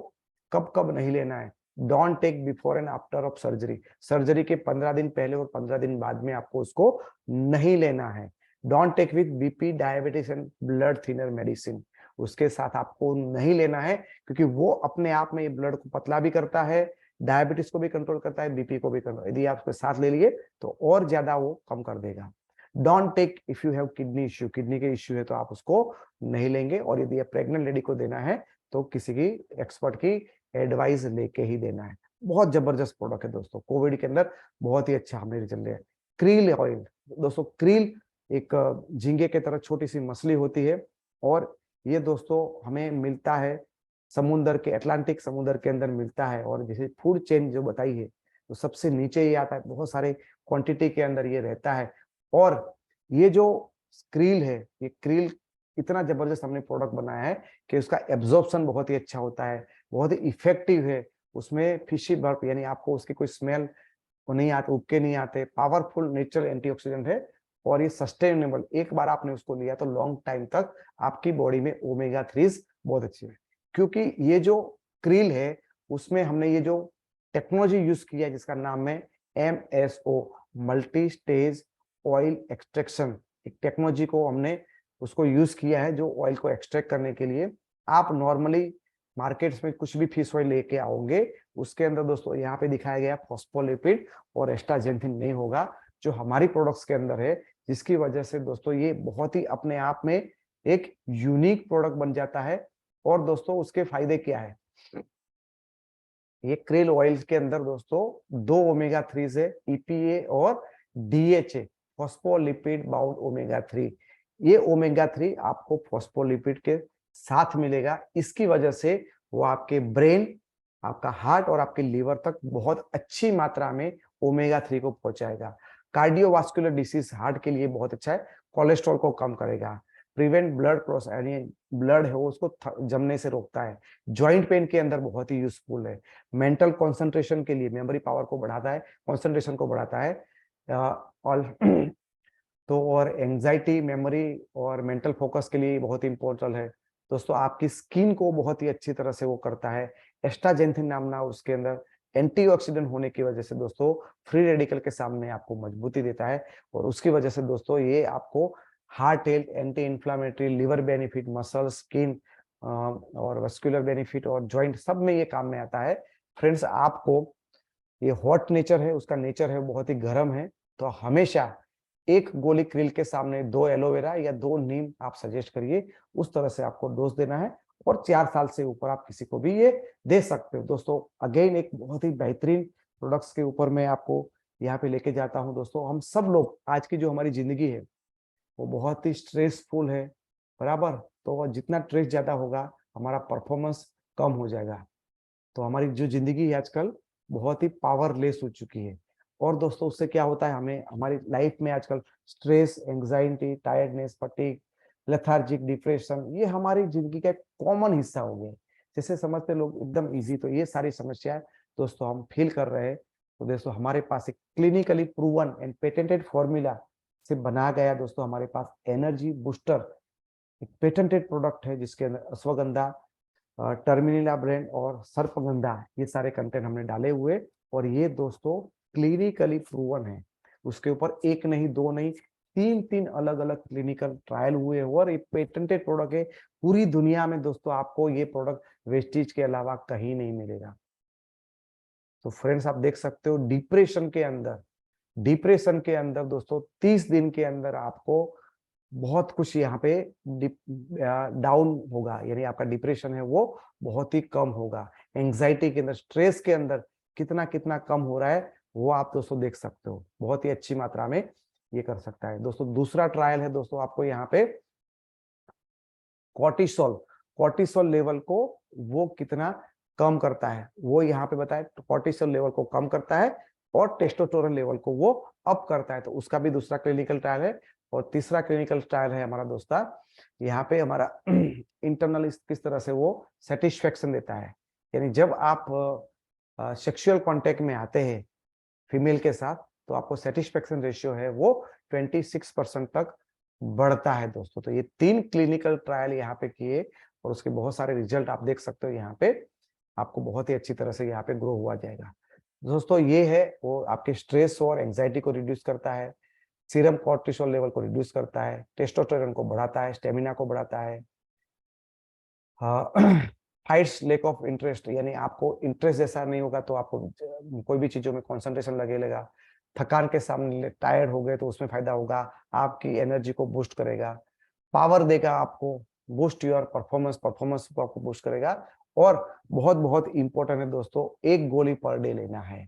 कब कब नहीं लेना है, don't take before and after of surgery, surgery के 15 दिन पहले और 15 दिन बाद में आपको उसको नहीं लेना है। Don't take with BP, diabetes and blood thinner medicine, उसके साथ आपको नहीं लेना है, क्योंकि वो अपने आप में ब्लड को पतला भी करता है, डायबिटीज को भी कंट्रोल करता है, बीपी को भी कंट्रोल। यदि आप उसके साथ ले लिए तो और ज्यादा वो कम कर देगा। Don't take if you have kidney issue, kidney के इश्यू है तो आप उसको नहीं लेंगे, और यदि प्रेग्नेंट लेडी को देना है तो किसी की एक्सपर्ट की एडवाइस लेके ही देना है। बहुत जबरदस्त प्रोडक्ट है दोस्तों, कोविड के अंदर बहुत ही अच्छा हमने रिजल्ट लिया। क्रील ऑयल दोस्तों, क्रील एक झींगे की तरह छोटी सी मछली होती है, और ये दोस्तों हमें मिलता है समुद्र के, अटलांटिक समुद्र के अंदर मिलता है, और जैसे फूड चेन जो बताई है तो सबसे नीचे ही आता है, बहुत सारे क्वांटिटी के अंदर ये रहता है। और ये जो क्रील है, ये क्रील इतना जबरदस्त हमने प्रोडक्ट बनाया है कि उसका एब्जॉर्प्शन बहुत ही अच्छा होता है, बहुत ही इफेक्टिव है। उसमें फिशी बर्फ यानी आपको उसकी कोई स्मेल नहीं आते, उबके नहीं आते, पावरफुल नेचुरल एंटीऑक्सीडेंट है, और ये सस्टेनेबल, एक बार आपने उसको लिया तो लॉन्ग टाइम तक आपकी बॉडी में ओमेगा 3 बहुत अच्छी है। क्योंकि ये जो क्रील है उसमें हमने ये जो टेक्नोलॉजी यूज किया है जिसका नाम है MSO, multi stage oil extraction, एक टेक्नोलॉजी को हमने उसको यूज किया है जो ऑयल को एक्सट्रैक्ट करने के लिए। आप नॉर्मली मार्केट्स में कुछ भी फिश ऑयल लेके आओगे, उसके अंदर दोस्तों यहाँ पे दिखाया गया फॉस्फोलिपिड और एस्टाजेंथिन नहीं होगा, जो हमारी प्रोडक्ट्स के अंदर है, जिसकी वजह से दोस्तों ये बहुत ही अपने आप में एक यूनिक प्रोडक्ट बन जाता है। और दोस्तों उसके फायदे क्या है, ये क्रेल ऑयल के अंदर दोस्तों 2 ओमेगा 3 है, EPA और DHA, फॉस्फोलिपिड बाउंड ओमेगा 3। ये ओमेगा 3 आपको फॉस्फोलिपिड के साथ मिलेगा, इसकी वजह से वो आपके ब्रेन, आपका हार्ट और आपके लीवर तक बहुत अच्छी मात्रा में ओमेगा 3 को पहुंचाएगा। कार्डियोवास्कुलर डिसीज हार्ट के लिए बहुत अच्छा है, कोलेस्ट्रॉल को कम करेगा, प्रिवेंट ब्लड क्रॉस, यानी ब्लड है वो उसको जमने से रोकता है, जॉइंट पेन के अंदर बहुत ही यूजफुल है, मेंटल कंसंट्रेशन के लिए, मेमोरी पावर को बढ़ाता है, कंसंट्रेशन को बढ़ाता है, और तो और एंजाइटी, मेमोरी और मेंटल फोकस के लिए बहुत ही इंपॉर्टेंट है दोस्तों। आपकी स्किन को बहुत ही अच्छी तरह से वो करता है। एस्टाजेंथिन नामना उसके अंदर एंटीऑक्सीडेंट होने की वजह से दोस्तों फ्री रेडिकल के सामने आपको मजबूती देता है, और उसकी वजह से दोस्तों ये आपको heart health, anti inflammatory, liver benefit, muscle, skin और वस्कुलर बेनिफिट और जॉइंट सब में ये काम में आता है। फ्रेंड्स, आपको ये हॉट नेचर है, उसका नेचर है बहुत ही गर्म है, तो हमेशा एक गोली क्रिल के सामने 2 एलोवेरा या 2 नीम आप सजेस्ट करिए, उस तरह से आपको डोज देना है, और 4 साल से ऊपर आप किसी को भी ये दे सकते हो। दोस्तों अगेन एक बहुत ही बेहतरीन प्रोडक्ट्स के ऊपर मैं आपको यहाँ पे लेके जाता हूँ। दोस्तों हम सब लोग, आज की जो हमारी जिंदगी है वो बहुत ही स्ट्रेसफुल है, बराबर, तो जितना स्ट्रेस ज्यादा होगा हमारा परफॉर्मेंस कम हो जाएगा। तो हमारी जो जिंदगी है आजकल बहुत ही पावरलेस हो चुकी है, और दोस्तों उससे क्या होता है, हमें हमारी लाइफ में आजकल stress, anxiety, tiredness, fatigue, lethargic, depression, ये हमारी जिंदगी का एक कॉमन हिस्सा हो गया। जैसे समझते लोग एकदम इजी, तो ये सारी समस्याएं दोस्तों हम फील कर रहे हैं। तो दोस्तों हमारे पास एक clinically proven and patented formula से बना गया दोस्तों हमारे पास एनर्जी बूस्टर, एक पेटेंटेड प्रोडक्ट है जिसके अंदर अश्वगंधा, टर्मिनिला ब्रांड और सर्पगंधा, ये सारे कंटेंट हमने डाले हुए, और ये दोस्तों क्लिनिकली प्रूवन है। उसके ऊपर एक नहीं, दो नहीं, 3 अलग अलग क्लिनिकल ट्रायल हुए, और ये पेटेंटेड प्रोडक्ट है। पूरी दुनिया में दोस्तों आपको ये प्रोडक्ट वेस्टीज के अलावा कहीं नहीं मिलेगा। तो फ्रेंड्स आप देख सकते हो डिप्रेशन के अंदर दोस्तों 30 दिन के अंदर आपको बहुत कुछ यहाँ पे डाउन होगा, यानी आपका डिप्रेशन है वो बहुत ही कम होगा। एंजाइटी के अंदर, स्ट्रेस के अंदर कितना कितना कम हो रहा है वो आप दोस्तों देख सकते हो, बहुत ही अच्छी मात्रा में ये कर सकता है। दोस्तों दूसरा ट्रायल है दोस्तों, आपको यहाँ पे कॉर्टिसोल, कॉर्टिसोल लेवल को वो कितना कम करता है वो यहाँ पे बताए, कॉर्टिसोल लेवल को कम करता है और टेस्टोस्टेरोन लेवल को वो अप करता है। तो उसका भी दूसरा क्लिनिकल ट्रायल है। और तीसरा क्लिनिकल ट्रायल है हमारा दोस्ता, यहाँ पे हमारा इंटरनल किस तरह से वो सेटिस्फेक्शन देता है, यानी जब आप सेक्सुअल कांटेक्ट में आते हैं फीमेल के साथ, तो आपको सेटिस्फेक्शन रेशियो है वो 26% तक बढ़ता है दोस्तों। तो ये 3 क्लिनिकल ट्रायल यहाँ पे किए, और उसके बहुत सारे रिजल्ट आप देख सकते हो यहाँ पे, आपको बहुत ही अच्छी तरह से यहाँ पे ग्रो हुआ जाएगा। दोस्तों ये है वो आपके स्ट्रेस और एंजाइटी को रिड्यूस करता है, सीरम कॉर्टिसोल लेवल को रिड्यूस करता है, टेस्टोस्टेरोन को बढ़ाता है, स्टेमिना को बढ़ाता है, फाइट्स लैक ऑफ इंटरेस्ट, यानी आपको इंटरेस्ट जैसा नहीं होगा तो आपको कोई भी चीजों में कंसंट्रेशन लगेगा, थकान के सामने टायर्ड हो गए तो उसमें फायदा होगा, आपकी एनर्जी को बूस्ट करेगा, पावर देगा आपको, बूस्ट योर परफॉर्मेंस को आपको बूस्ट करेगा। और बहुत बहुत इंपॉर्टेंट है दोस्तों, एक गोली पर डे लेना है,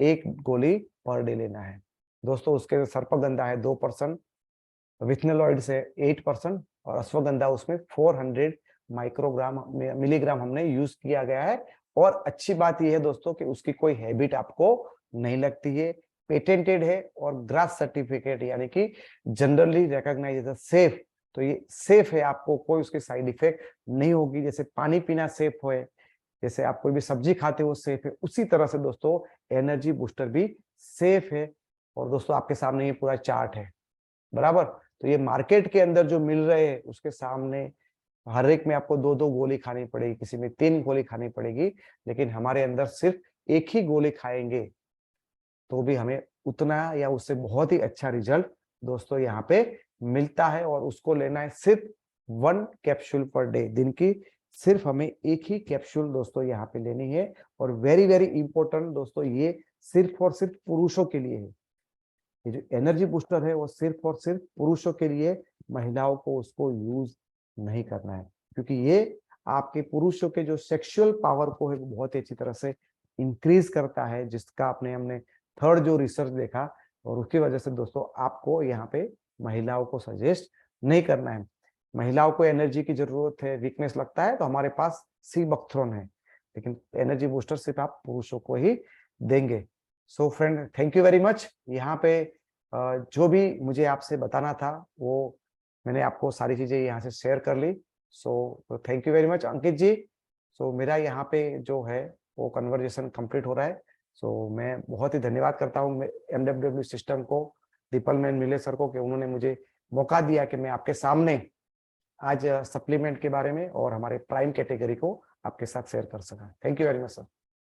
एक गोली पर डे लेना है दोस्तों। उसके सर्पगंधा है 2%, विथनोलॉइड से 8% और अश्वगंधा उसमें 400 माइक्रोग्राम मिलीग्राम हमने यूज किया गया है। और अच्छी बात यह है दोस्तों कि उसकी कोई हैबिट आपको नहीं लगती है, पेटेंटेड है और ग्रास सर्टिफिकेट यानी कि जनरली रिकॉग्नाइज्ड एज सेफ। तो ये सेफ है, आपको कोई उसकी साइड इफेक्ट नहीं होगी। जैसे पानी पीना सेफ है, जैसे आप कोई भी सब्जी खाते हो सेफ है, उसी तरह से दोस्तों एनर्जी बूस्टर भी सेफ है। और दोस्तों आपके सामने ये पूरा चार्ट है, बराबर। तो ये मार्केट के अंदर जो मिल रहे हैं उसके सामने हर एक में आपको 2-2 गोली खानी पड़ेगी, किसी में 3 गोली खानी पड़ेगी, लेकिन हमारे अंदर सिर्फ एक ही गोली खाएंगे तो भी हमें उतना या उससे बहुत ही अच्छा रिजल्ट दोस्तों यहाँ पे मिलता है। और उसको लेना है सिर्फ 1 कैप्सूल पर डे, दिन की सिर्फ हमें एक ही कैप्सूल दोस्तों यहाँ पे लेनी है। और वेरी वेरी इंपॉर्टेंट दोस्तों, ये सिर्फ और सिर्फ पुरुषों के लिए है। ये जो एनर्जी बूस्टर है वो सिर्फ और सिर्फ पुरुषों के लिए, महिलाओं को उसको यूज नहीं करना है, क्योंकि ये आपके पुरुषों के जो सेक्सुअल पावर को है वो बहुत ही अच्छी तरह से इंक्रीज करता है, जिसका हमने थर्ड जो रिसर्च देखा। और उसकी वजह से दोस्तों आपको यहाँ पे महिलाओं को सजेस्ट नहीं करना है। महिलाओं को एनर्जी की जरूरत है, वीकनेस लगता है, तो हमारे पास सी बकथ्रोन है, लेकिन एनर्जी बूस्टर सिर्फ आप पुरुषों को ही देंगे। So friend, thank you very much. यहाँ पे जो भी मुझे आपसे बताना था वो मैंने आपको सारी चीजें यहाँ से शेयर कर ली। So thank you very much Ankit ji. So मेरा यहाँ पे जो है वो कन्वर्जेशन कंप्लीट हो रहा है। सो मैं बहुत ही धन्यवाद करता हूँ MWW सिस्टम को, दीपल मैन मिले सर को, कि उन्होंने मुझे मौका दिया कि मैं आपके सामने आज सप्लीमेंट के बारे में और हमारे प्राइम कैटेगरी को आपके साथ शेयर कर सका। Thank you very much sir.